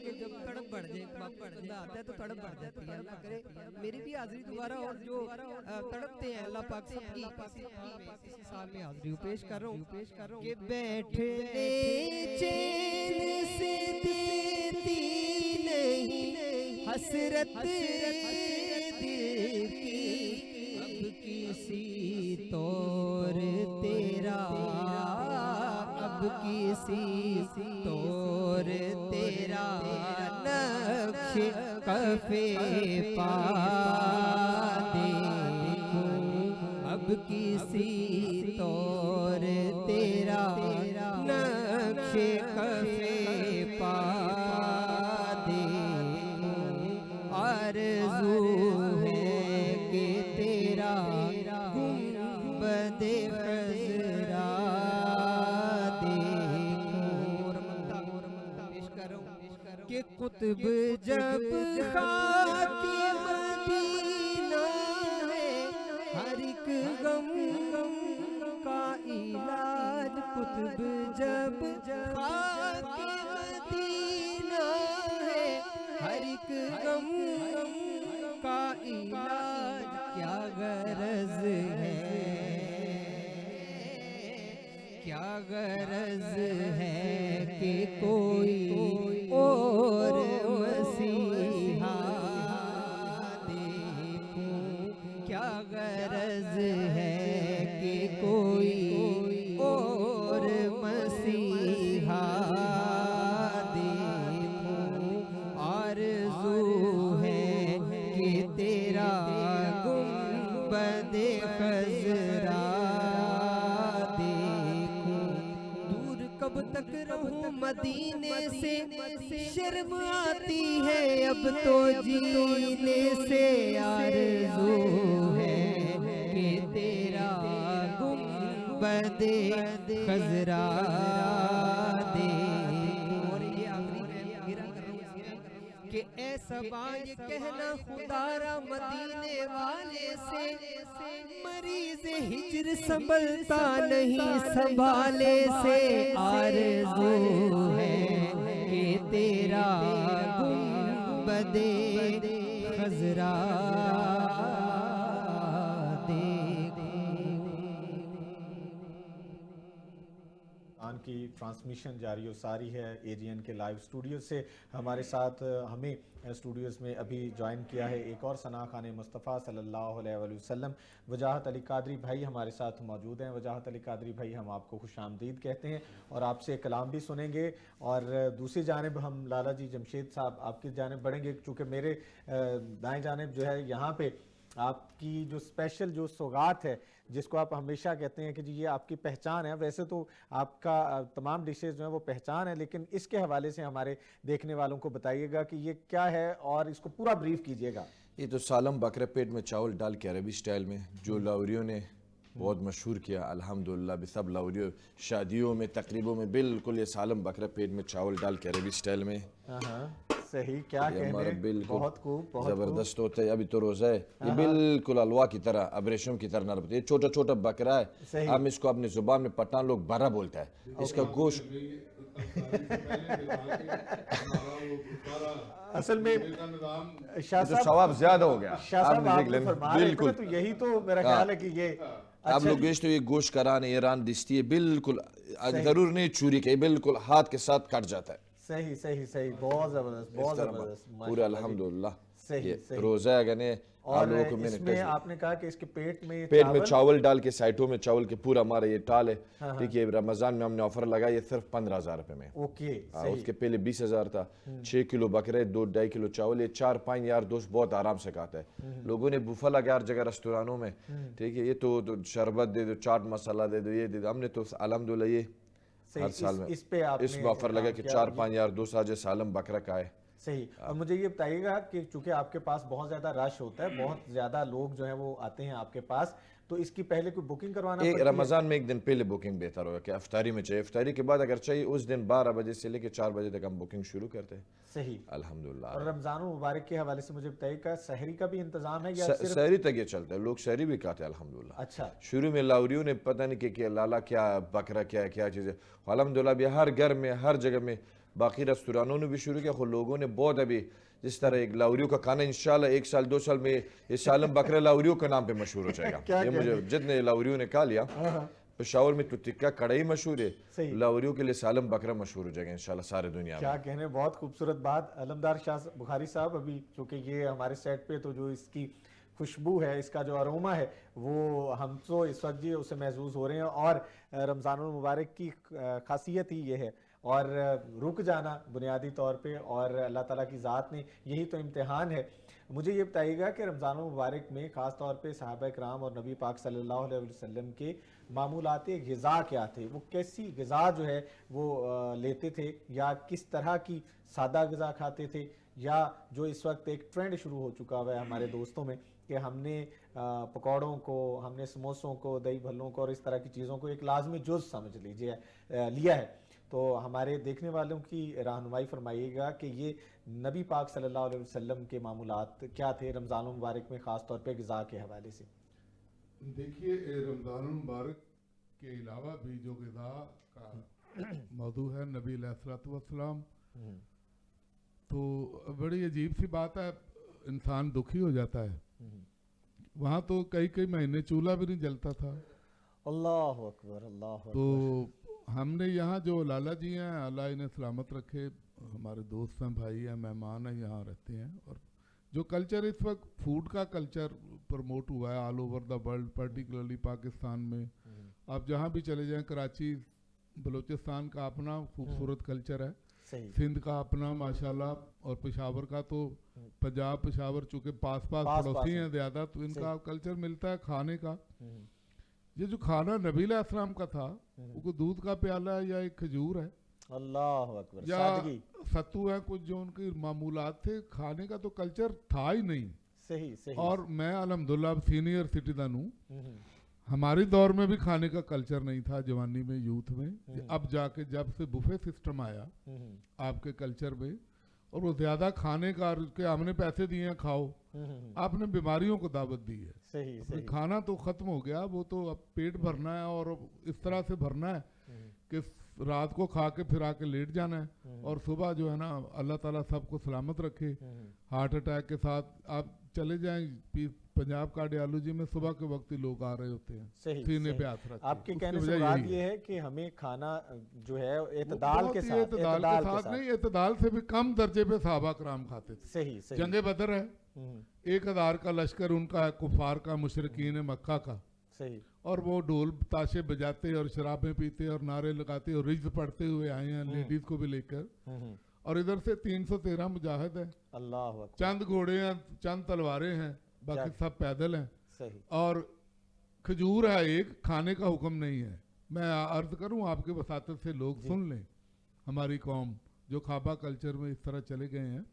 [SPEAKER 4] کہ جب تڑپ بڑھ جائے بندہ آتا ہے تو تڑپ بڑھ جاتی ہے. اللہ کرے میری بھی حاضری دوبارہ, اور جو تڑپتے ہیں اللہ پاک سب کی کسی سال میں حاضری پیش کر رہا ہوں کہ بیٹھنے چین سے دیتی نہیں حسرت دل کی, اب کسی طور تیرا, اب کسی طور تیرا نقش کفے پا دیکھوں, اب کسی طور تیرا نقش کفے پا دیکھوں, آرزو ہے کہ تیرا گنبد خضرا کہ قطب جب خاک مدینہ ہے, ہر ایک غم کا علاج, قطب جب خاک مدینہ ہے, ہر ایک غم کا علاج, کیا غرض ہے, کیا غرض ہے کہ کوئی اور مسیحا دیکھوں, کیا غرض ہے کہ کوئی اور مسیحا دیکھوں, آرزو ہے کہ تیرا گنبد خضرا دیکھوں, دور
[SPEAKER 6] कब तक रहूं मदीने से शर्म आती है अब तो जीने से आरज़ू है कि तेरा गुंबदे खज़रा कि ऐसा बात कहना खुदारा मदीने वाले से मरीज़ हिज्र संभलता नहीं संभाले से आरज़ू है कि तेरा गुंबदे खज़रा
[SPEAKER 1] की ट्रांसमिशन जारी व सारी है एजीएन के लाइव स्टूडियो से। हमारे साथ हमें स्टूडियोज़ में अभी ज्वाइन किया है एक और सना खान मुस्तफ़ा सल्लल्लाहु अलैहि वसल्लम वजाहत अली कादरी भाई हमारे साथ मौजूद हैं। वजाहत अली कादरी भाई, हम आपको खुशामदीद कहते हैं और आपसे कलाम भी सुनेंगे। और दूसरी जानिब हम लाला जी जमशेद साहब आपकी जानिब बढ़ेंगे, चूँकि मेरे दाएँ जानिब जो है यहाँ पे आपकी जो स्पेशल जो सौगात है जिसको आप हमेशा कहते हैं कि जी ये आपकी पहचान है। वैसे तो आपका तमाम डिशेज़ जो है वो पहचान है, लेकिन इसके हवाले से हमारे देखने वालों को बताइएगा कि ये क्या है और इसको पूरा ब्रीफ कीजिएगा।
[SPEAKER 3] ये तो सालम बकरा पेट में चावल डाल के अरबी स्टाइल में जो लाहौरियों ने बहुत मशहूर किया अल्हम्दुलिल्लाह। सब लाहौरियों शादियों में तकरीबों में बिल्कुल ये सालम बकरा पेट में चावल डाल के अरबी स्टाइल में।
[SPEAKER 1] सही, क्या कहने, बहुत खूब, बहुत
[SPEAKER 3] जबरदस्त होता है। अभी तो रोज़ा है, ये बिल्कुल हलवा की तरह अब्रेशम की तरह नरम, ये छोटा छोटा बकरा है। हम इसको अपनी जुबान में पठान लोग बरा बोलता है। इसका गोश्त
[SPEAKER 1] असल में शाह
[SPEAKER 3] तो सवाब ज्यादा हो गया।
[SPEAKER 1] बिल्कुल, तो यही तो मेरा ख्याल है कि ये
[SPEAKER 3] आप लोग गोश्त ये गोश्त करान ईरान दिसती है बिल्कुल जरूर नहीं चूरी के, बिल्कुल हाथ के साथ कट जाता है।
[SPEAKER 1] सही सही सही, बहुत जबरदस्त, बहुत जबरदस्त,
[SPEAKER 3] पूरा अल्हम्दुलिल्लाह।
[SPEAKER 1] सही सही।
[SPEAKER 3] रोजा है गने
[SPEAKER 1] और इसमें आपने कहा कि इसके पेट
[SPEAKER 3] में चावल डाल के साइटों में चावल के पूरा हमारा ये टाल है। ठीक है, रमजान में हमने ऑफर लगाया ये सिर्फ 15,000 रुपए में।
[SPEAKER 1] ओके,
[SPEAKER 3] उसके पहले 20,000 था। 6 किलो बकरे, 2-2.5 किलो चावल, ये 4-5 यार दोस्त बहुत आराम से खाता है। लोगों ने बुफा लगा हर जगह रेस्टोरानों में। ठीक है, ये तो शरबत दे दो, चाट मसाला दे दो, ये दे दो। हमने तो अल्हम्दुलिल्लाह ये हर साल में इसमें ऑफर लगा कि 4-5 यार दोस्त आज सालम बकरा का है।
[SPEAKER 1] सही। और मुझे ये बताइएगा कि चूंकि आपके पास बहुत ज़्यादा रश होता है, बहुत ज़्यादा लोग जो हैं वो आते हैं आपके पास, तो इसकी पहले कोई बुकिंग करवाना पड़ती है?
[SPEAKER 3] रमज़ान में एक दिन पहले बुकिंग बेहतर होगा कि इफ्तारी में चाहिए, इफ्तारी के बाद अगर चाहिए उस दिन 12 बजे से लेकर 4 बजे तक हम बुकिंग शुरू करते हैं।
[SPEAKER 1] सही,
[SPEAKER 3] अल्हम्दुलिल्लाह।
[SPEAKER 1] और रमज़ान मुबारक के हवाले से मुझे बताइएगा सहरी का भी इंतजाम है या सिर्फ
[SPEAKER 3] सहरी तक ये चलता है? लोग सहरी भी खाते हैं अल्हम्दुलिल्लाह।
[SPEAKER 1] अच्छा,
[SPEAKER 3] शुरू में लाहौरियों ने पता नहीं कि लाला क्या बकरा क्या क्या चीज़ है, अल्हम्दुलिल्लाह भी हर घर में हर जगह में, बाकी रेस्टोरानों ने भी शुरू किया। लोगों ने बहुत अभी जिस तरह एक लाहौरियों का खाना इंशाल्लाह 1 साल 2 साल में ये सालम बकरा लाहौरियों के नाम पे मशहूर हो जाएगा। ये मुझे जितने लाहौरियों ने खा लिया, पेशावर में तो टिक्का कढ़ाई मशहूर है, लाहौरियों के लिए सालम बकरा मशहूर हो जाएगा इंशाल्लाह सारे दुनिया में।
[SPEAKER 1] क्या कहने, बहुत खूबसूरत बात। अलमदार शाह बुखारी साहब, अभी चूँकि ये हमारे सेट पे तो जो इसकी खुशबू है, इसका जो अरोमा है वो हम तो इस वक्त जी उसे महसूस हो रहे हैं। और रमज़ानुल मुबारक की खासियत ही ये है और रुक जाना बुनियादी तौर पे, और अल्लाह ताला की ज़ात ने यही तो इम्तिहान है। मुझे ये बताइएगा कि रमज़ानुल मुबारक में ख़ास तौर पे सहाबा किराम और नबी पाक सल्लल्लाहु अलैहि वसल्लम के मामूलात ग़िज़ा क्या थे, वो कैसी ग़िज़ा जो है वो लेते थे, या किस तरह की सादा ग़िज़ा खाते थे, या जो इस वक्त एक ट्रेंड शुरू हो चुका हुआ है हमारे दोस्तों में कि हमने पकौड़ों को, हमने समोसों को, दही भल्लों को और इस तरह की चीज़ों को एक लाजमी जुज़ समझ लीजिए लिया है। तो हमारे देखने वालों की रहनुमाई फरमाइएगा कि ये नबी पाक सल्लल्लाहु अलैहि वसल्लम के मामूलात क्या थे रमज़ान मुबारक में, ख़ास तौर पे ग़िज़ा के हवाले से।
[SPEAKER 7] देखिए, रमज़ान मुबारक के अलावा भी जो ग़िज़ा का मौजू है नबी अलैहिस्सलाम, तो बड़ी अजीब सी बात है, इंसान दुखी हो जाता है। वहाँ तो कई महीने चूल्हा भी नहीं जलता था।
[SPEAKER 1] अल्लाह अकबर, अल्लाह अकबर।
[SPEAKER 7] तो हमने यहाँ जो लाला जी हैं, अल्लाह इन्हें सलामत रखे, हमारे दोस्त हैं, भाई हैं, मेहमान हैं, यहाँ रहते हैं। और जो कल्चर इस वक्त फूड का कल्चर प्रमोट हुआ है all over the world, particularly Pakistan में, आप जहाँ भी चले जाएं, कराची बलूचिस्तान का अपना खूबसूरत कल्चर है, सिंध का अपना माशाल्लाह, और पेशावर का तो पंजाब पेशावर चूँकि पास पड़ोसी हैं ज़्यादा, तो इनका कल्चर मिलता है खाने का। ये जो खाना नबी अलैहिस्सलाम का था वो कोई दूध का प्याला है या एक खजूर है
[SPEAKER 1] अल्लाह अकबर,
[SPEAKER 7] या
[SPEAKER 1] सादगी।
[SPEAKER 7] सत्तू है, कुछ जो उनके मामूलात थे, खाने का तो कल्चर था ही नहीं।
[SPEAKER 1] सही सही।
[SPEAKER 7] और मैं अल्हम्दुलिल्लाह अब सीनियर सिटीजन हूँ,
[SPEAKER 1] हम्म,
[SPEAKER 7] हमारे दौर में भी खाने का कल्चर नहीं था, जवानी में, यूथ में। अब जाके जब से बुफे सिस्टम आया
[SPEAKER 1] हम्म,
[SPEAKER 7] आपके कल्चर में, और वो ज़्यादा खाने का, कि हमने पैसे दिए हैं खाओ, आपने बीमारियों को दावत दी है।
[SPEAKER 1] सही सही।
[SPEAKER 7] खाना तो ख़त्म हो गया, वो तो अब पेट भरना है, और इस तरह से भरना है कि रात को खा के फिर आके लेट जाना है, और सुबह जो है ना, अल्लाह ताला सबको सलामत रखे। हार्ट अटैक के साथ आप चले जाएं पंजाब कार्डियोलॉजी में, सुबह के वक्त ही लोग आ रहे होते हैं
[SPEAKER 1] सही,
[SPEAKER 7] सीने
[SPEAKER 1] सही।
[SPEAKER 7] पे हाथ रख के।
[SPEAKER 1] आपके
[SPEAKER 7] उसकी
[SPEAKER 1] कहने से
[SPEAKER 7] वजह
[SPEAKER 1] मुराद
[SPEAKER 7] यही
[SPEAKER 1] ये है कि हमें खाना जो है
[SPEAKER 7] वो
[SPEAKER 1] एतदाल
[SPEAKER 7] बहुत
[SPEAKER 1] के
[SPEAKER 7] ही
[SPEAKER 1] साथ,
[SPEAKER 7] एतदाल के साथ नहीं, एतदाल से भी कम दर्जे पे सहाबा कराम खाते थे।
[SPEAKER 1] सही सही।
[SPEAKER 7] जंगे बदर है, 1000 का लश्कर उनका है, कुफार का, मुशरिकीन मक्का का,
[SPEAKER 1] सही।
[SPEAKER 7] और वो ढोल ताशे बजाते और शराबें पीते और नारे लगाते और रिज्ज पढ़ते हुए आए हैं, लेडीज को भी लेकर। और इधर से 313 मुजाहिद है,
[SPEAKER 1] अल्लाह अकबर,
[SPEAKER 7] चंद घोड़े हैं, चंद तलवारें हैं, बाकी सब पैदल हैं।
[SPEAKER 1] सही।
[SPEAKER 7] और खजूर है एक, खाने का हुक्म नहीं है। मैं अर्ज करूं आपके वसातत से लोग सुन लें, हमारी कौम जो खाबा कल्चर में इस तरह चले गए हैं,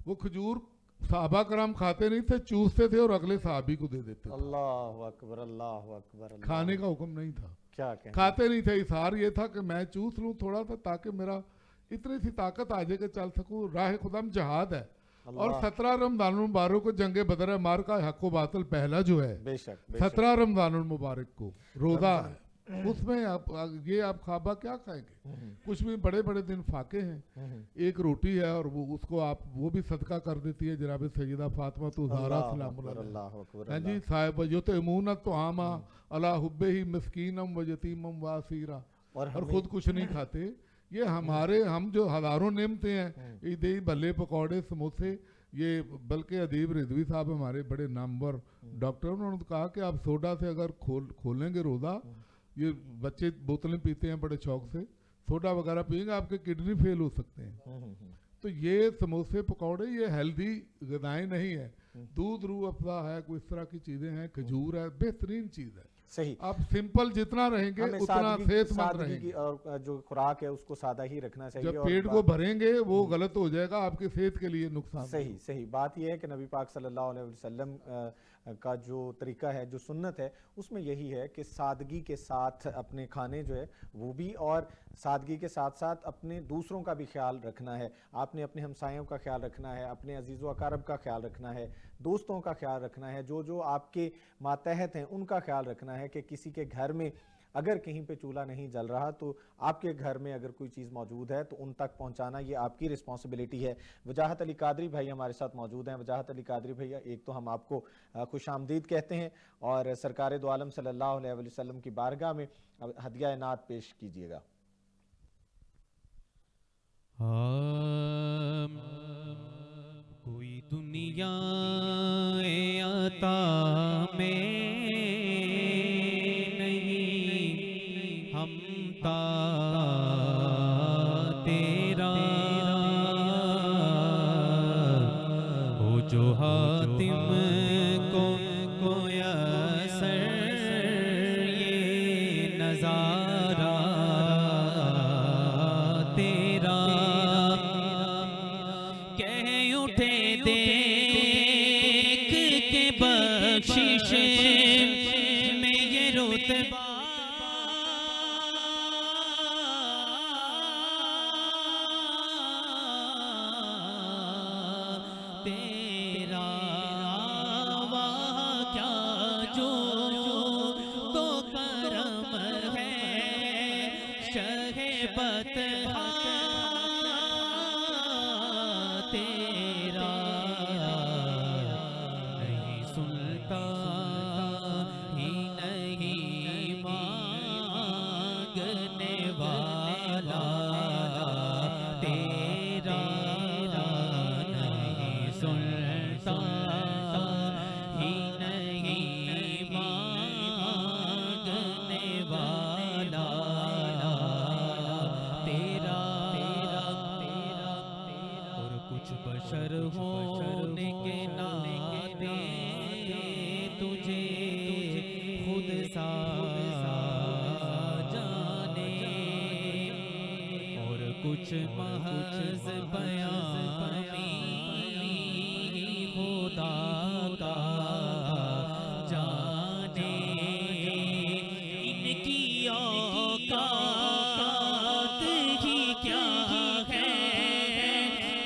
[SPEAKER 7] वो खजूर सहाबा कराम खाते नहीं थे, चूसते थे और अगले सहाबी को दे देते थे।
[SPEAKER 1] अल्लाह अकबर, अल्लाह अकबर, अल्लाह।
[SPEAKER 7] खाने का हुक्म नहीं था,
[SPEAKER 1] क्या कहें।
[SPEAKER 7] खाते नहीं थे। इशार ये था कि मैं चूस लूं थोड़ा सा, ताकि मेरा इतनी सी ताकत आ जाए कि चल सकूं। राह खुदाम जहाद है। और 17 रमजान मुबारक को जंगे बदर मार का हक व बातिल पहला जो है,
[SPEAKER 1] बेशक
[SPEAKER 7] 17 रमजान मुबारक को रोजा है, उसमें आप खाबा क्या खाएंगे? कुछ भी बड़े बड़े दिन फाके हैं, एक रोटी है और वो उसको आप वो भी सदका कर देती है जनाब सैयदा फातिमा तो ज़हरा सलाम अलैहा। हाँ जी, साहिब जो तो इमूनत तो आमा अला हुब्बे ही मिस्कीनम व यतीमम व असीरा, और खुद कुछ नहीं खाते। ये हम जो हज़ारों नेमते हैं, ईद भल्ले पकौड़े समोसे, ये बल्कि अदीब रिजवी साहब हमारे बड़े नामवर डॉक्टर, उन्होंने कहा कि आप सोडा से अगर खोलेंगे रोज़ा, ये बच्चे बोतलें पीते हैं बड़े शौक से, सोडा वगैरह पिएंगे आपके किडनी फेल हो सकते हैं। तो ये समोसे पकौड़े ये हेल्दी ग़िज़ाएं नहीं है। दूध रूह अफ़ज़ा है, कोई इस तरह की चीज़ें हैं, खजूर है, बेहतरीन चीज़ है।
[SPEAKER 1] सही।
[SPEAKER 7] आप सिंपल जितना रहेंगे उतना सेहतमंद रहेंगे।
[SPEAKER 1] और जो खुराक है उसको सादा ही रखना चाहिए।
[SPEAKER 7] जब पेट को भरेंगे वो गलत हो जाएगा, आपकी सेहत के लिए नुकसान।
[SPEAKER 1] सही सही। बात यह है कि नबी पाक सल्लल्लाहु अलैहि वसल्लम का जो तरीका है, जो सुन्नत है, उसमें यही है कि सादगी के साथ अपने खाने जो है वो भी, और सादगी के साथ साथ अपने दूसरों का भी ख्याल रखना है। आपने अपने हमसायों का ख्याल रखना है, अपने अजीज़ व अकारब का ख्याल रखना है, दोस्तों का ख्याल रखना है, जो आपके मातहत हैं उनका ख्याल रखना है कि किसी के घर में अगर कहीं पे चूल्हा नहीं जल रहा तो आपके घर में अगर कोई चीज़ मौजूद है तो उन तक पहुंचाना ये आपकी रिस्पॉन्सिबिलिटी है। वजाहत अली कादरी भाई हमारे साथ मौजूद हैं। वजाहत अली कादरी भैया, एक तो हम आपको खुश आमदीद कहते हैं, और सरकार दो आलम सल्लल्लाहु अलैहि वसल्लम की बारगाह में हदिया नात पेश कीजिएगा।
[SPEAKER 6] कोई दुनिया आता में नहीं, हम ता तेरा हो जो हातिम को असर ये नजारा तेरा कह उठे देख के बख्शिश में ये रुतबा तेरा वाह क्या जो तो करम है शहबत तेरा नहीं सुनता ही नहीं मांगने वाला तेरा नहीं सुनता ही नहीं मांगने वाला तेरा کچھ محض بیانی خدا کا جانے ان کی اوقات ہی کیا ہے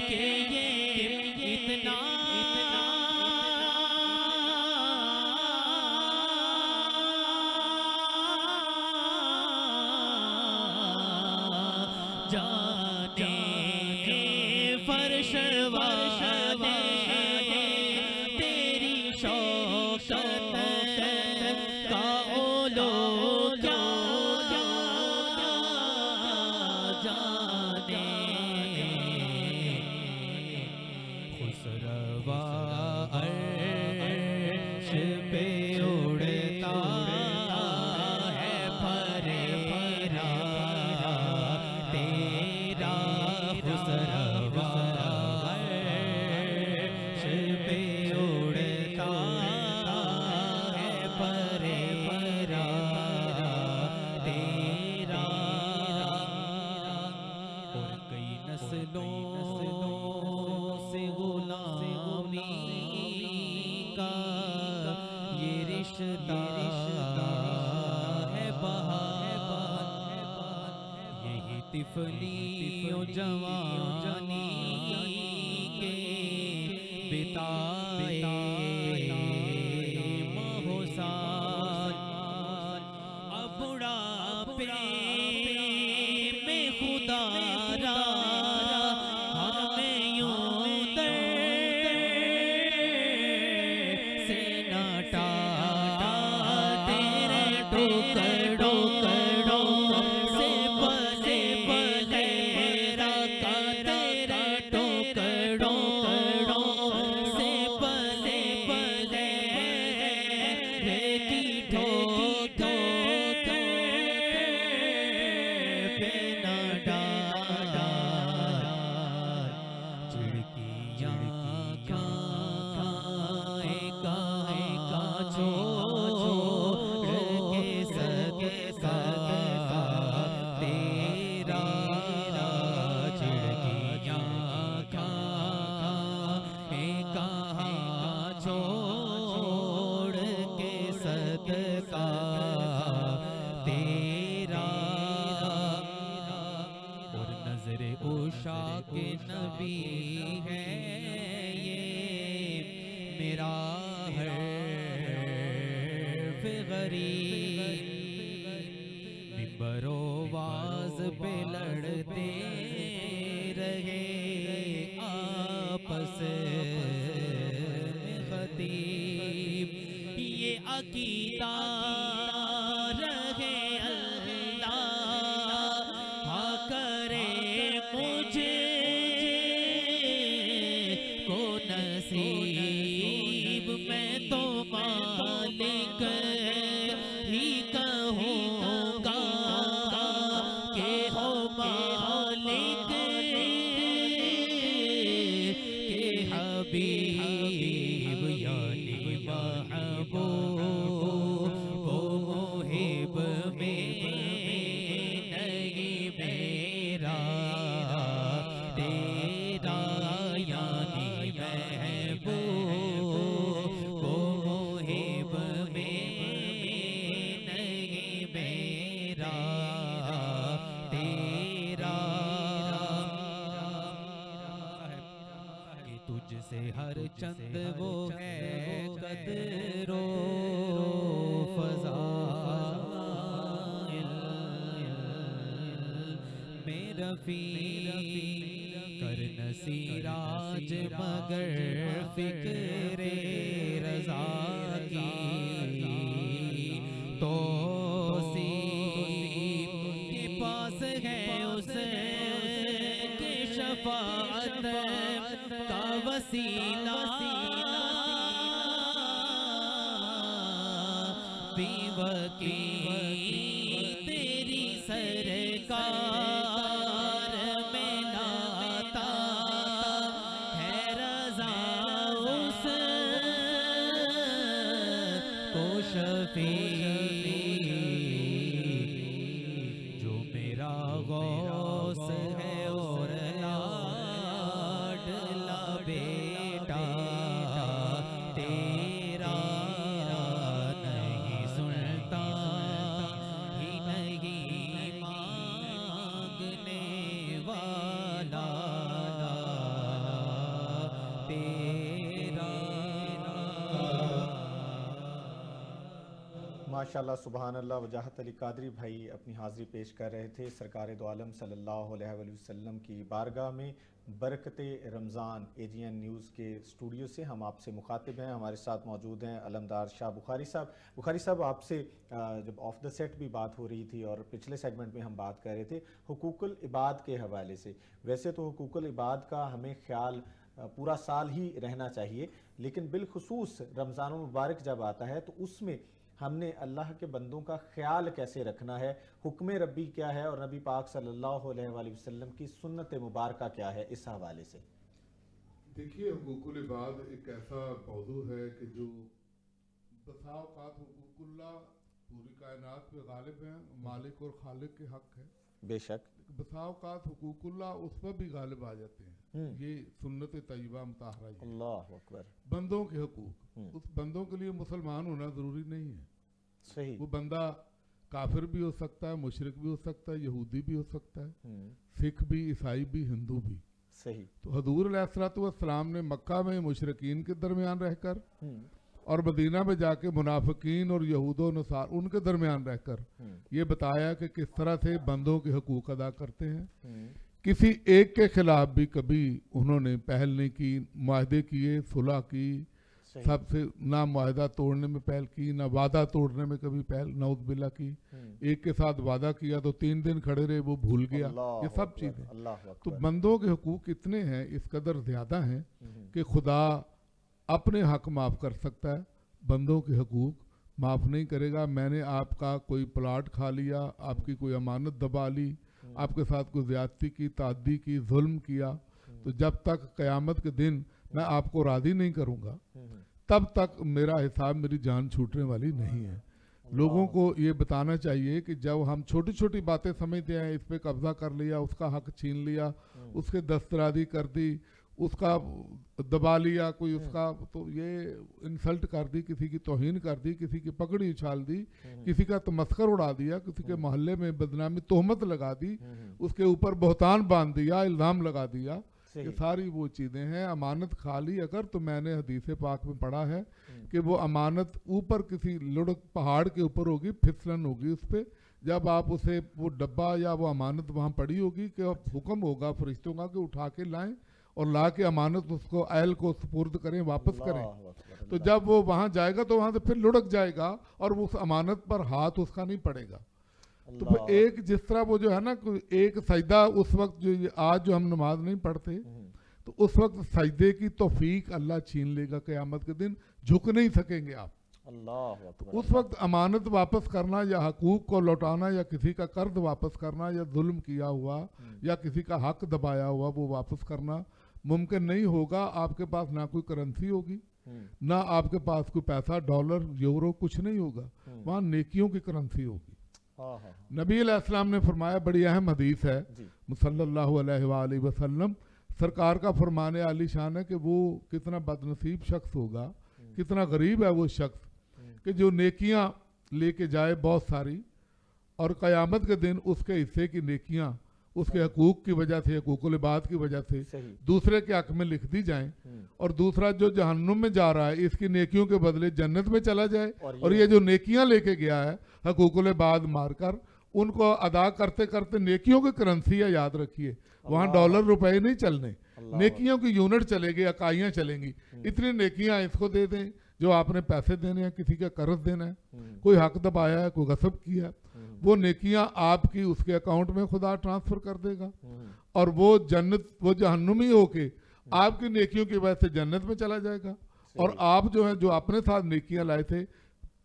[SPEAKER 6] کہ یہ اتنا جانے فرش والے تیری شوقت کا اولو کیا جانے خسروا عرش پہ اڑتا ہے پھرے پھرا تیرا خسروا عرش پہ اڑتا ہے پھرے پھرا تیرا اور کئی نسلوں سے غلامی کا یہ رشتہ ہے بہار یہی طفلی و جوانی کے بتائے ماہو سال اب بڑھاپے میں خدا را ہمیں یوں در سے نہ ٹاٹا تیرے ٹکڑوں سے بلے بلے رکھا تیرے ٹکڑوں سے بلے بلے ریتی ٹھوکر پہ نہ ڈالا چڑکیاں کھائے کا چھوڑ کے صدقہ تیرا چڑکیاں کھائے کہاں چھوڑ کے صدقہ تیرا اور نظر عشاق نبی ہے یہ میرا حرف غریب منبر و واز پہ لڑتے رہے آپس میں خطیب یہ عقیدہ رہے اللہ ہاں کرے مجھے کو نصیب میں تو مالک ہی کہوں گا کہ ہو مالک کہ حبیب یعنی محبوب وہ محب میں نہیں میرا تیرا یعنی محبوب وہ محب میں نہیں میرا تیرا کہ تجھ سے ہر چند وہ ہے قدر و فضائل میرا کر نصیراج مگر فکر رضا کی توصیف کے پاس ہے اس کے شفاعت کا وسیلہ بی وکیل تیری سرکار میں لاتا ہے رضا اس کو شفیع جو میرا غوث ہے
[SPEAKER 1] माशाल्लाह सुबहान अल्लाह। वजाहत अली कादरी भाई अपनी हाज़िरी पेश कर रहे थे सरकार दो आलम सल्लल्लाहु अलैहि वसल्लम की बारगाह में। बरकत रमज़ान एजीएन न्यूज़ के स्टूडियो से हम आपसे मुखातिब हैं। हमारे साथ मौजूद हैं अलमदार शाह बुखारी साहब। बुखारी साहब, आपसे जब ऑफ द सेट भी बात हो रही थी और पिछले सेगमेंट में हम बात कर रहे थे हुकूकुल इबाद के हवाले से। वैसे तो हुकूकुल इबाद का हमें ख्याल पूरा साल ही रहना चाहिए, लेकिन बिलखुसूस रमज़ान मुबारक जब आता है तो उसमें हमने अल्लाह के बंदों का ख्याल कैसे रखना है, हुक्म रब्बी क्या है और नबी पाक सल्लल्लाहु अलैहि वसल्लम की सुन्नत मुबारक क्या है, इस हवाले से।
[SPEAKER 7] देखिए, हुकूकुल इबाद एक ऐसा मौजू है कि जो बसा औक़ात हुकूकुल्लाह पूरी कायनात पे गालिब हैं, मालिक और खालिक के हक है
[SPEAKER 1] बेशक।
[SPEAKER 7] बसा औक़ात हुकूकुल्लाह उस पर भी गालिब आ जाते हैं। ये सुन्नत तय्यबा मुताहरा है,
[SPEAKER 1] अल्लाहु अकबर।
[SPEAKER 7] बंदों के हकूक, उस बंदों के लिए मुसलमान होना ज़रूरी नहीं है।
[SPEAKER 1] सही।
[SPEAKER 7] वो बंदा काफिर भी हो सकता है, मुशरिक भी हो सकता है, यहूदी भी हो सकता है, सिख भी, ईसाई भी, हिंदू भी।
[SPEAKER 1] सही।
[SPEAKER 7] तो हजूर अलैहिस्सलाम ने मक्का में मुशरिकीन के दरमियान रहकर और मदीना में जाके मुनाफिकीन और यहूदो नसार उनके दरमियान रहकर ये बताया कि किस तरह से बंदों के हकूक अदा करते हैं। किसी एक के खिलाफ भी कभी उन्होंने पहल नहीं की, मुआहदे किए, सुलह की, सबसे ना मुआहदा तोड़ने में पहल की, ना वादा तोड़ने में कभी पहल नऊज़ बिल्लाह की। एक के साथ वादा किया तो 3 दिन खड़े रहे, वो भूल गया। ये सब चीज़ें। तो बंदों के हकूक इतने हैं, इस कदर ज़्यादा हैं कि खुदा अपने हक माफ़ कर सकता है, बंदों के हकूक माफ़ नहीं करेगा। मैंने आपका कोई प्लाट खा लिया, आपकी कोई अमानत दबा ली, आपके साथ कोई ज़्यादती की, ताद्दी की, जुल्म किया, तो जब तक क़यामत के दिन मैं आपको राज़ी नहीं करूँगा तब तक मेरा हिसाब, मेरी जान छूटने वाली नहीं है। लोगों को ये बताना चाहिए कि जब हम छोटी छोटी बातें समझते हैं, इस पे कब्जा कर लिया, उसका हक छीन लिया, उसके दस्तराजी कर दी, उसका दबा लिया कोई, उसका तो ये इंसल्ट कर दी, किसी की तौहीन कर दी, किसी की पगड़ी उछाल दी, किसी का तमस्कर उड़ा दिया, किसी के मोहल्ले में बदनामी तोहमत लगा दी, उसके ऊपर बहुतान बांध दिया, इल्ज़ाम लगा दिया। ये सारी वो चीज़ें हैं। अमानत खाली अगर, तो मैंने हदीस पाक में पढ़ा है कि वो अमानत ऊपर किसी लुढ़क पहाड़ के ऊपर होगी, फिसलन होगी उस पर, जब आप उसे वो डब्बा या वो अमानत वहाँ पड़ी होगी कि हुक्म होगा फरिश्तों का कि उठा के लाएं और ला के अमानत उसको अहल को सुपुर्द करें, वापस करें। तो जब वो वहाँ जाएगा तो वहाँ से फिर लुढ़क जाएगा और उस अमानत पर हाथ उसका नहीं पड़ेगा। तो फिर एक जिस तरह वो जो है ना, एक सजदा उस वक्त जो आज जो हम नमाज नहीं पढ़ते, तो उस वक्त सजदे की तौफीक अल्लाह छीन लेगा क़यामत के दिन, झुक नहीं सकेंगे आप। तो उस वक्त अमानत वापस करना या हकूक को लौटाना या किसी का कर्ज वापस करना या जुल्म किया हुआ या किसी का हक दबाया हुआ वो वापस करना मुमकिन नहीं होगा। आपके पास ना कोई करेंसी होगी, ना आपके पास कोई पैसा, डॉलर, यूरो, कुछ नहीं होगा। वहाँ नेकियों की करेंसी होगी। नबी अलैहिस्सलाम ने फरमाया, बड़ी अहम हदीस है, सल्लल्लाहु अलैहि वसल्लम सरकार का फरमाने आली शान है कि वो कितना बदनसीब शख्स होगा, कितना गरीब है वो शख्स कि जो नेकियां लेके जाए बहुत सारी, और क़यामत के दिन उसके हिस्से की नेकियां उसके हकूक की वजह से, हकूकुल इबाद की वजह से दूसरे के हक में लिख दी जाएं, और दूसरा जो जहन्नुम में जा रहा है इसकी नेकियों के बदले जन्नत में चला जाए, और ये जो नेकियां लेके गया है हकूकुल इबाद मारकर, उनको अदा करते करते नेकियों की करेंसी है, याद रखिए, वहाँ डॉलर रुपए नहीं चलने, नेकियों की यूनिट चलेगी, इकाइयाँ चलेंगी। इतनी नेकियां इसको दे दें जो आपने पैसे देने हैं, किसी का कर्ज देना है, कोई हक दबाया है, कोई गसब किया है, वो नेकियां आपकी उसके अकाउंट में खुदा ट्रांसफर कर देगा, और वो जन्नत, वो जहन्नुमी होके आपकी नेकियों की वजह से जन्नत में चला जाएगा, और आप जो है जो अपने साथ नेकियां लाए थे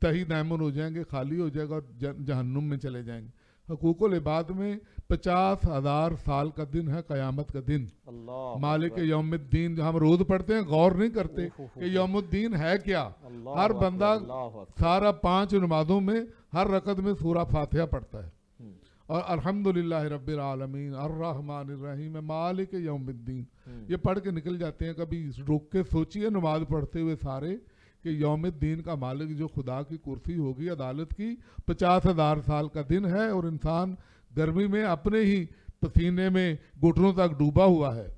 [SPEAKER 7] तही नैमन हो जाएंगे, खाली हो जाएगा और जहन्नुम में चले जाएंगे। हकूकुल इबाद में 50,000 साल का दिन है क़यामत का दिन, मालिक यौमुद्दीन। हम रोज पढ़ते हैं, गौर नहीं करते कि यौमुद्दीन है क्या। हर बंदा सारा 5 नमाजों में हर रकत में सूरा फातिहा पढ़ता है, और अल्हम्दुलिल्लाह रब्बिल आलमीन अर्रहमानिर रहीम मालिक यौमुद्दीन ये पढ़ के निकल जाते हैं। कभी रुक के सोचिए नमाज पढ़ते हुए सारे कि यौमुद्दीन का मालिक जो खुदा की कुर्सी होगी अदालत की, 50,000 साल का दिन है, और इंसान गर्मी में अपने ही पसीने में घुटनों तक डूबा हुआ है,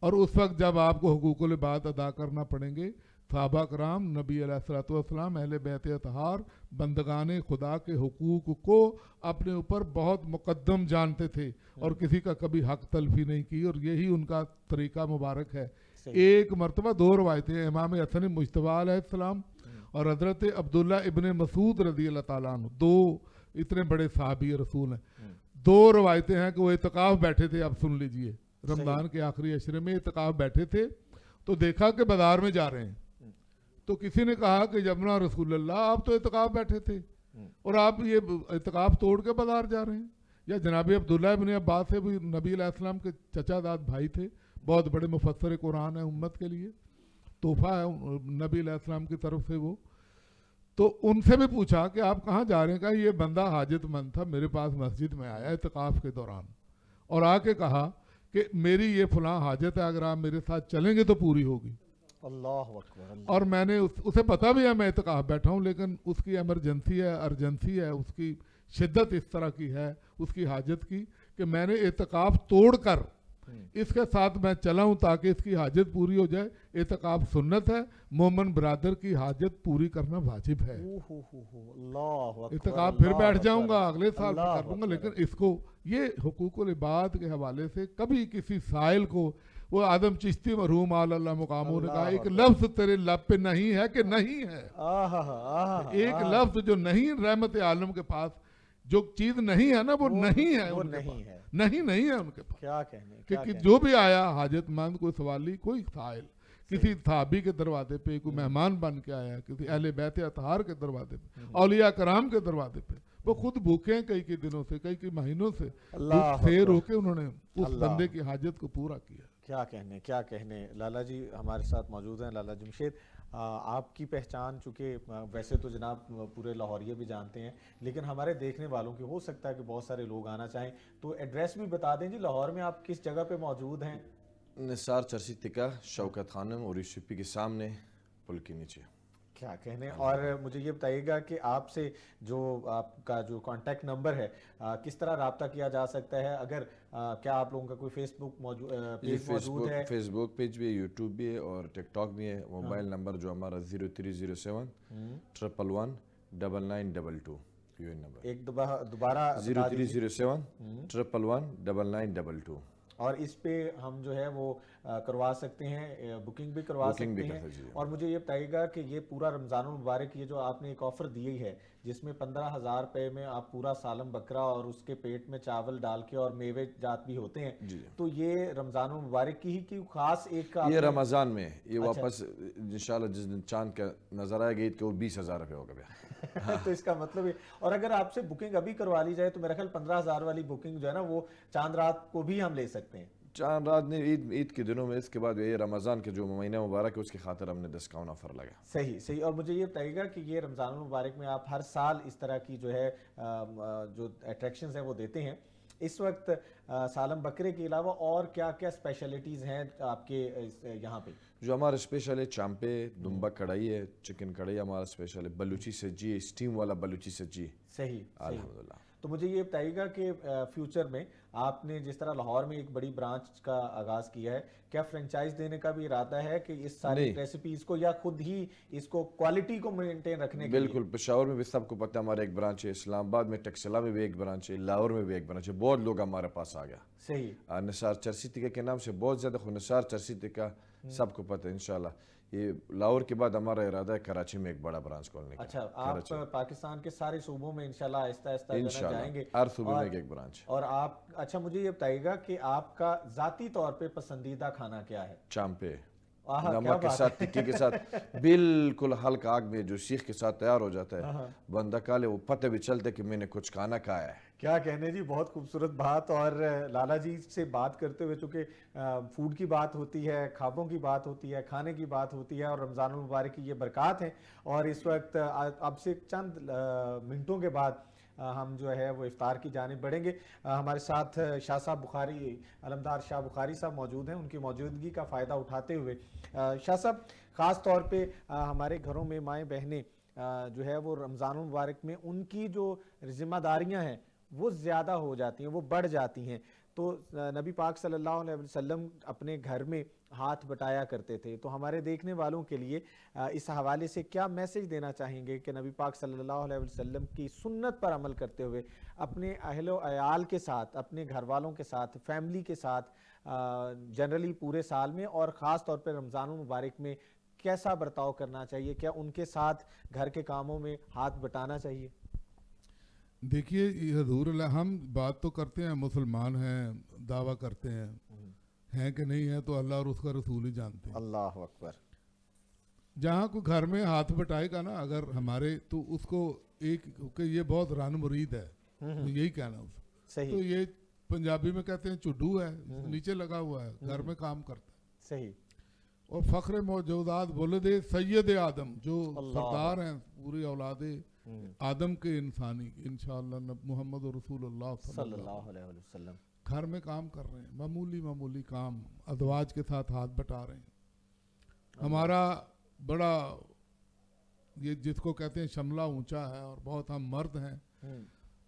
[SPEAKER 7] और उस वक्त जब आपको हुकूकुल इबाद अदा करना पड़ेंगे صحابہ کرام, نبी अलैहिस्सलाम, अहले बैत अतहार, बंदगाने खुदा के हुकूक को अपने ऊपर बहुत मुकद्दम जानते थे और किसी का कभी हक तलफी नहीं की, और यही उनका तरीका मुबारक है. एक मरतबा 2 रवायतें हैं, इमाम हसन मुज्तबा अलैहिस्सलाम और हज़रत अब्दुल्ला इब्न मसूद रज़ी अल्लाह ताला अन्हु, 2 इतने बड़े सहाबी रसूल हैं. 2 रवायतें हैं कि वो इत्काफ बैठे थे. आप सुन लीजिए, रमज़ान के आखिरी अशरे में इत्काफ बैठे थे तो देखा कि बाजार में जा रहे हैं. तो किसी ने कहा कि जबना रसूलुल्लाह, आप तो इत्काफ बैठे थे और आप ये इत्काफ तोड़ के बाजार जा रहे हैं. या जनाब अब्दुल्ला इब्न अब्बास से भी नबी अलैहिस्सलाम के चचादाद भाई थे, बहुत बड़े मुफस्सिर कुरान है उम्मत के लिए, तोहफा है नबी अलैहिस्सलाम की तरफ से वो. तो उनसे भी पूछा कि आप कहाँ जा रहे हैं. कहा ये बंदा हाजतमंद था, मेरे पास मस्जिद में आया इत्काफ के दौरान और आके कहा कि मेरी ये फलां हाजत है, अगर आप मेरे साथ चलेंगे तो पूरी होगी.
[SPEAKER 1] अल्लाह अकबर.
[SPEAKER 7] और मैंने उसे पता भी है मैं इत्काफ बैठा हूँ, लेकिन उसकी एमरजेंसी है, अर्जेंसी है, उसकी शिद्दत इस तरह की है उसकी हाजत की कि मैंने इत्काफ तोड़कर इसके साथ मैं चला हूँ ताकि इसकी हाजत पूरी हो जाए. इत्काफ सुन्नत है, मोमन ब्रादर की हाजत पूरी करना वाजिब है. इत्काफ फिर बैठ जाऊंगा, अगले साल कर लूंगा, लेकिन इसको ये हुकूकुल इबाद के हवाले से कभी किसी साइल को, वो आदम चिश्ती मरहूम अल्लाह मुकामों ने कहा, एक लफ्ज तेरे लब पे नहीं है कि नहीं है. एक लफ्ज जो नहीं, रहमत आलम के पास जो चीज नहीं है ना, वो नहीं है,
[SPEAKER 1] वो
[SPEAKER 7] उनके
[SPEAKER 1] नहीं
[SPEAKER 7] पास.
[SPEAKER 1] है.
[SPEAKER 7] नहीं है उनके पास.
[SPEAKER 1] क्या कहने,
[SPEAKER 7] कि जो भी आया हाजतमंद, कोई सवाली, कोई साइल, किसी सहाबी के दरवाजे पे, कोई मेहमान बन के आया, किसी अहले बैत अतहार के दरवाजे पे, औलिया कराम के दरवाजे पे, वो खुद भूखे हैं कई दिनों से, कई महीनों से, शेर होके उन्होंने उस बंदे की हाजत को पूरा किया.
[SPEAKER 1] क्या कहने. लाला जी हमारे साथ मौजूद हैं. लाला जमशेद, आपकी पहचान चूँकि वैसे तो जनाब पूरे लाहौरिये भी जानते हैं, लेकिन हमारे देखने वालों की हो सकता है कि बहुत सारे लोग आना चाहें, तो एड्रेस भी बता दें जी. लाहौर में आप किस जगह पे मौजूद हैं?
[SPEAKER 3] निसार चर्सी तिका, शौकत खानम और यूसुफी के सामने, पुल के नीचे.
[SPEAKER 1] क्या कहने. और मुझे ये बताइएगा कि आपसे जो आपका जो कांटेक्ट नंबर है, किस तरह रब्ता किया जा सकता है? अगर क्या आप लोगों का कोई फेसबुक पेज मौजूद है?
[SPEAKER 3] फेसबुक पेज भी है, यूट्यूब भी है और टिकटॉक भी है. मोबाइल नंबर जो हमारा 0307 111 9922, यूएन नंबर.
[SPEAKER 1] एक दोबारा
[SPEAKER 3] 0307 111 9922.
[SPEAKER 1] और इस पे हम जो है वो करवा सकते हैं, बुकिंग भी करवा सकते हैं. और मुझे ये बताइएगा कि ये पूरा रमज़ान मुबारक, ये जो आपने एक ऑफ़र दी है जिसमें 15,000 रुपये में आप पूरा सालम बकरा और उसके पेट में चावल डाल के और मेवे जात भी होते हैं, तो ये रमज़ान मुबारक की ही की खास एक
[SPEAKER 3] ये रमज़ान में ये वापस इंशाल्लाह जिस दिन चांद का नजर आएगा ईद के, वो 20,000 रुपये होगा भैया.
[SPEAKER 1] तो इसका मतलब है. और अगर आपसे बुकिंग अभी करवा ली जाए तो मेरा ख्याल 15,000 वाली बुकिंग जो है ना, वो चांद रात को भी हम ले सकते हैं.
[SPEAKER 3] चांद रात ने ईद के दिनों में. इसके बाद ये रमज़ान के जो महीना मुबारक है उसकी खातिर हमने डिस्काउंट ऑफर लगा.
[SPEAKER 1] सही. और मुझे ये बताइएगा कि ये रमज़ान मुबारक में आप हर साल इस तरह की जो है जो अट्रैक्शंस हैं वो देते हैं. इस वक्त सालम बकरे के अलावा और क्या क्या स्पेशलिटीज़ हैं आपके यहाँ पे?
[SPEAKER 3] जो हमारा स्पेशल है चांपे, दुम्बा कढ़ाई है, चिकन कढ़ाई हमारा स्पेशल है, बलूची सज्जी, स्टीम वाला बलूची सज्जी.
[SPEAKER 1] सही.
[SPEAKER 3] अल्हम्दुलिल्लाह.
[SPEAKER 1] तो मुझे ये बताइएगा कि फ्यूचर में आपने जिस तरह लाहौर में एक बड़ी ब्रांच का आगाज़ किया है, क्या फ्रेंचाइज देने का भी इरादा है कि इस सारी रेसिपीज़ को, या खुद ही इसको क्वालिटी को मेंटेन रखने के लिए?
[SPEAKER 3] बिल्कुल. पेशावर में भी सबको पता है हमारा एक ब्रांच है, इस्लामाबाद में टक्सला में भी एक ब्रांच है, लाहौर में भी एक ब्रांच है. बहुत लोग हमारे पास आ गया.
[SPEAKER 1] सही.
[SPEAKER 3] निसार चर्सी तिका के नाम से बहुत ज़्यादा. निसार चर्सी तिका सबको पता है. इंशाल्लाह ये लाहौर के बाद हमारा इरादा है कराची में एक बड़ा ब्रांच खोलने का.
[SPEAKER 1] अच्छा, आप पाकिस्तान के सारे सूबों में इंशाल्लाह आहिस्ता जाएंगे?
[SPEAKER 3] हर सूबे में एक ब्रांच.
[SPEAKER 1] और आप, अच्छा मुझे ये बताइएगा कि आपका ज़ाती तौर पे पसंदीदा खाना क्या है?
[SPEAKER 3] चांपे, नमक के साथ, टिक्की के साथ, बिल्कुल हल्का आग में जो सीख के साथ तैयार हो जाता है. बंदा काले वो पता भी चलता है कि मैंने कुछ खाना खाया है.
[SPEAKER 1] क्या कहने जी, बहुत खूबसूरत बात. और लाला जी से बात करते हुए, चूँकि फूड की बात होती है, ख्वाबों की बात होती है, खाने की बात होती है, और रमज़ान मुबारक की ये बरक़ात हैं. और इस वक्त अब से चंद मिनटों के बाद हम जो है वो इफ्तार की जानिब बढ़ेंगे. हमारे साथ शाह साहब बुखारी, अलमदार शाह बुखारी साहब मौजूद हैं. उनकी मौजूदगी का फ़ायदा उठाते हुए शाह साहब, ख़ास तौर पे हमारे घरों में माएँ बहनें जो है वो रमज़ान मुबारक में उनकी जो ज़िम्मेदारियाँ हैं वो ज़्यादा हो जाती हैं, वो बढ़ जाती हैं. तो नबी पाक सल्लल्लाहु अलैहि वसल्लम अपने घर में ہاتھ بٹایا کرتے تھے. تو ہمارے دیکھنے والوں کے لیے اس حوالے سے کیا میسج دینا چاہیں گے کہ نبی پاک صلی اللہ علیہ وسلم کی سنت پر عمل کرتے ہوئے اپنے اہل و عیال کے ساتھ، اپنے گھر والوں کے ساتھ، فیملی کے ساتھ جنرلی پورے سال میں اور خاص طور پہ رمضان المبارک میں کیسا برتاؤ کرنا چاہیے؟ کیا ان کے ساتھ گھر کے کاموں میں ہاتھ بٹانا چاہیے؟
[SPEAKER 7] دیکھیے حضور اللہ، ہم بات تو کرتے ہیں، مسلمان ہیں، دعویٰ کرتے ہیں کہ نہیں ہے تو اللہ اور اس کا رسول ہی جانتے ہیں.
[SPEAKER 1] اللہ اکبر.
[SPEAKER 7] جہاں کوئی گھر میں ہاتھ بٹائے گا نا اگر ہمارے، تو اس کو ایک کہ یہ بہت رن مرید ہے، تو یہی کہنا اس کو.
[SPEAKER 1] صحیح.
[SPEAKER 7] تو یہ پنجابی میں کہتے ہیں چڈو ہے، نیچے لگا ہوا ہے، گھر میں کام کرتا ہے.
[SPEAKER 1] صحیح.
[SPEAKER 7] اور فخر موجودات ولد سید آدم، جو سردار ہیں پوری اولاد آدم کے انسانی، انشاءاللہ محمد رسول اللہ
[SPEAKER 1] صلی اللہ علیہ وسلم
[SPEAKER 7] گھر میں کام کر رہے ہیں، معمولی کام، ازواج کے ساتھ ہاتھ بٹا رہے ہیں. ہمارا بڑا یہ جس کو کہتے ہیں شملہ اونچا ہے، اور بہت ہم مرد ہیں.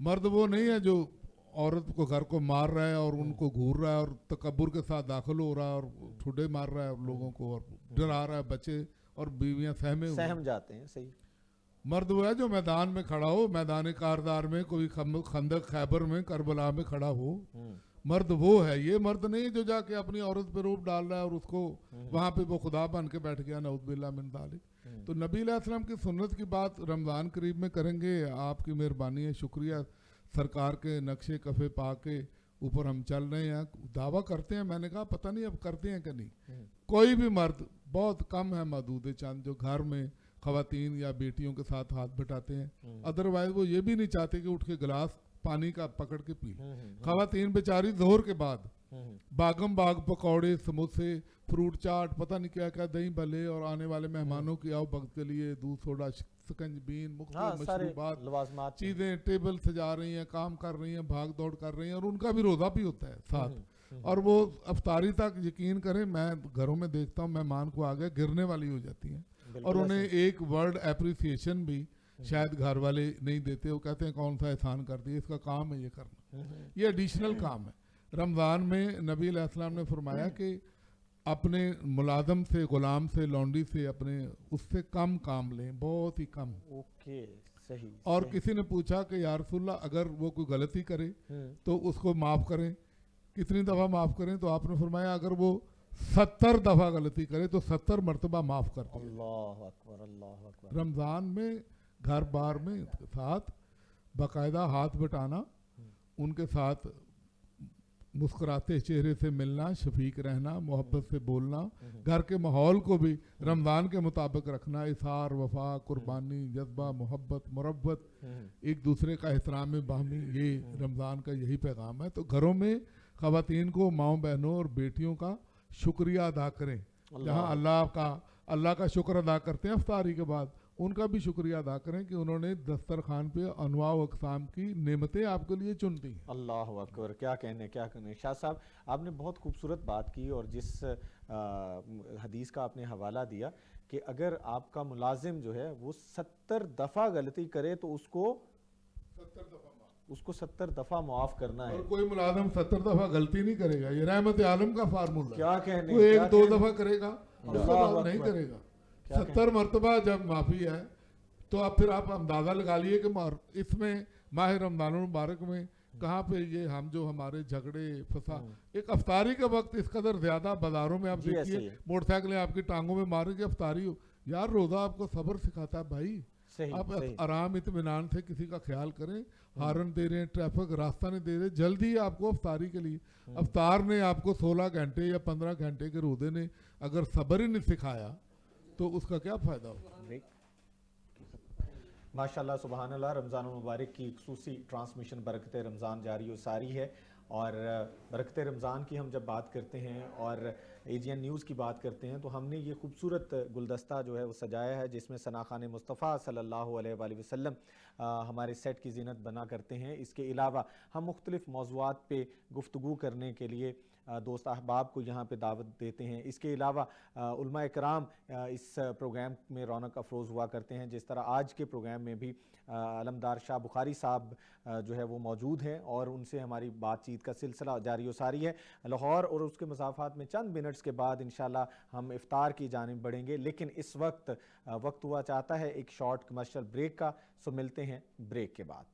[SPEAKER 7] مرد وہ نہیں ہے جو عورت کو گھر کو مار رہا ہے اور ان کو گھور رہا ہے اور تکبر کے ساتھ داخل ہو رہا ہے اور ٹھڈے مار رہا ہے اور لوگوں کو اور ڈرا رہا ہے، بچے اور بیویاں سہم
[SPEAKER 1] جاتے ہیں. صحیح.
[SPEAKER 7] مرد وہ ہے جو میدان میں کھڑا ہو، میدان کاردار میں، کوئی خندق خیبر میں، کربلا میں کھڑا ہو. مرد وہ ہے. یہ مرد نہیں جو جا کے اپنی عورت پہ روپ ڈال رہا ہے اور اس کو وہاں پہ وہ خدا بن کے بیٹھ گیا، نعوذ باللہ من ذالک. تو نبی علیہ السلام کی سنت کی بات رمضان قریب میں کریں گے. آپ کی مہربانی ہے، شکریہ. سرکار کے نقشے کفے پا کے اوپر ہم چل رہے ہیں، دعویٰ کرتے ہیں. میں نے کہا پتہ نہیں اب کرتے ہیں کہ نہیں. کوئی بھی مرد، بہت کم ہے، محدود چند جو گھر میں خواتین یا بیٹیوں کے ساتھ ہاتھ بٹاتے ہیں. ادروائز وہ یہ بھی نہیں چاہتے کہ اٹھ کے گلاس پانی کا پکڑ کے پی. خواتین بیچاری ظہر کے بعد باغم باغ پکوڑے، سموسے، فروٹ چاٹ، پتہ نہیں کیا کیا، دہی بھلے، اور آنے والے مہمانوں کی آؤ بھگت کے لیے دودھ سوڈا، سکنجبین، مختلف مشروبات، چیزیں ٹیبل سجا رہی ہیں، کام کر رہی ہیں، بھاگ دوڑ کر رہی ہیں، اور ان کا بھی روزہ بھی ہوتا ہے ساتھ. اور وہ افطاری تک یقین کریں، میں گھروں میں دیکھتا ہوں مہمان کو آگے گرنے والی ہو جاتی ہیں، اور انہیں ایک ورڈ اپریسیشن بھی شاید گھر والے نہیں دیتے. وہ کہتے ہیں کون سا احسان کر دیا، اس کا کام ہے یہ کرنا، یہ ایڈیشنل کام ہے. رمضان میں نبی علیہ السلام نے فرمایا کہ اپنے ملازم سے، غلام سے، لونڈی سے، اپنے اس سے کم کام لیں، بہت ہی کم.
[SPEAKER 1] اوکے. صحیح.
[SPEAKER 7] اور کسی نے پوچھا کہ یا رسول اللہ اگر وہ کوئی غلطی کرے تو اس کو معاف کریں، کتنی دفعہ معاف کریں؟ تو آپ نے فرمایا اگر وہ 70 دفعہ غلطی کرے تو 70 مرتبہ معاف کر دیں.
[SPEAKER 1] اللہ اکبر. اللہ اکبر.
[SPEAKER 7] رمضان میں گھر بار میں ساتھ باقاعدہ ہاتھ بٹانا، ان کے ساتھ مسکراتے چہرے سے ملنا، شفیق رہنا، محبت سے بولنا، گھر کے ماحول کو بھی رمضان کے مطابق رکھنا، اثار، وفا، قربانی، جذبہ، محبت، مربت، ایک دوسرے کا احترام باہمی، یہ رمضان کا یہی پیغام ہے. تو گھروں میں خواتین کو، ماؤں بہنوں اور بیٹیوں کا شکریہ ادا کریں. جہاں اللہ کا شکر ادا کرتے ہیں افطاری کے بعد، ان کا بھی شکریہ ادا کریں کہ انہوں نے دسترخوان پہ انواع و اقسام کی نعمتیں آپ کے لیے چن دی.
[SPEAKER 1] اللہ اکبر. کیا کہنے. شاہ صاحب آپ نے بہت خوبصورت بات کی، اور جس حدیث کا آپ نے حوالہ دیا کہ اگر آپ کا ملازم جو ہے وہ 70 دفعہ غلطی کرے تو اس کو 70 دفعہ معاف کرنا ہے.
[SPEAKER 7] اور کوئی ملازم 70 دفعہ غلطی نہیں کرے گا، یہ رحمت عالم کا فارمولہ.
[SPEAKER 1] کیا کہنے.
[SPEAKER 7] کوئی ایک دو دفعہ کرے گا، اس کے بعد نہیں کرے گا. 70 مرتبہ جب معافی ہے تو اب پھر آپ اندازہ لگا لیے کہ اس میں ماہ رمضان المبارک میں کہاں پہ یہ جو ہمارے جھگڑے فساد، ایک افطاری کا وقت اس قدر زیادہ بازاروں میں آپ دیکھیے موٹر سائیکلیں آپ کی ٹانگوں میں ماریں گے، افطاری ہو. یار روزہ آپ کو صبر سکھاتا ہے بھائی. آپ آرام اطمینان سے کسی کا خیال کریں. ہارن دے رہے ہیں، ٹریفک راستہ نہیں دے رہے، جلدی ہے آپ کو افطاری کے لیے. افطار نے آپ کو 16 گھنٹے یا 15 گھنٹے کے روزے نے اگر صبر ہی نہیں سکھایا تو اس کا کیا فائدہ ہوگا.
[SPEAKER 1] ماشاءاللہ سبحان اللہ. رمضان المبارک کی خصوصی ٹرانسمیشن برکت رمضان جاری و ساری ہے، اور برکت رمضان کی ہم جب بات کرتے ہیں اور AGN نیوز کی بات کرتے ہیں تو ہم نے یہ خوبصورت گلدستہ جو ہے وہ سجایا ہے، جس میں ثنا خان مصطفیٰ صلی اللہ علیہ وآلہ وسلم ہمارے سیٹ کی زینت بنا کرتے ہیں. اس کے علاوہ ہم مختلف موضوعات پہ گفتگو کرنے کے لیے دوست احباب کو یہاں پہ دعوت دیتے ہیں. اس کے علاوہ علماء اکرام اس پروگرام میں رونق افروز ہوا کرتے ہیں. جس طرح آج کے پروگرام میں بھی علمدار شاہ بخاری صاحب جو ہے وہ موجود ہیں اور ان سے ہماری بات چیت کا سلسلہ جاری و ساری ہے. لاہور اور اس کے مسافات میں چند منٹس کے بعد انشاءاللہ ہم افطار کی جانب بڑھیں گے, لیکن اس وقت ہوا چاہتا ہے ایک شارٹ کمرشل بریک کا. سو ملتے ہیں بریک کے بعد.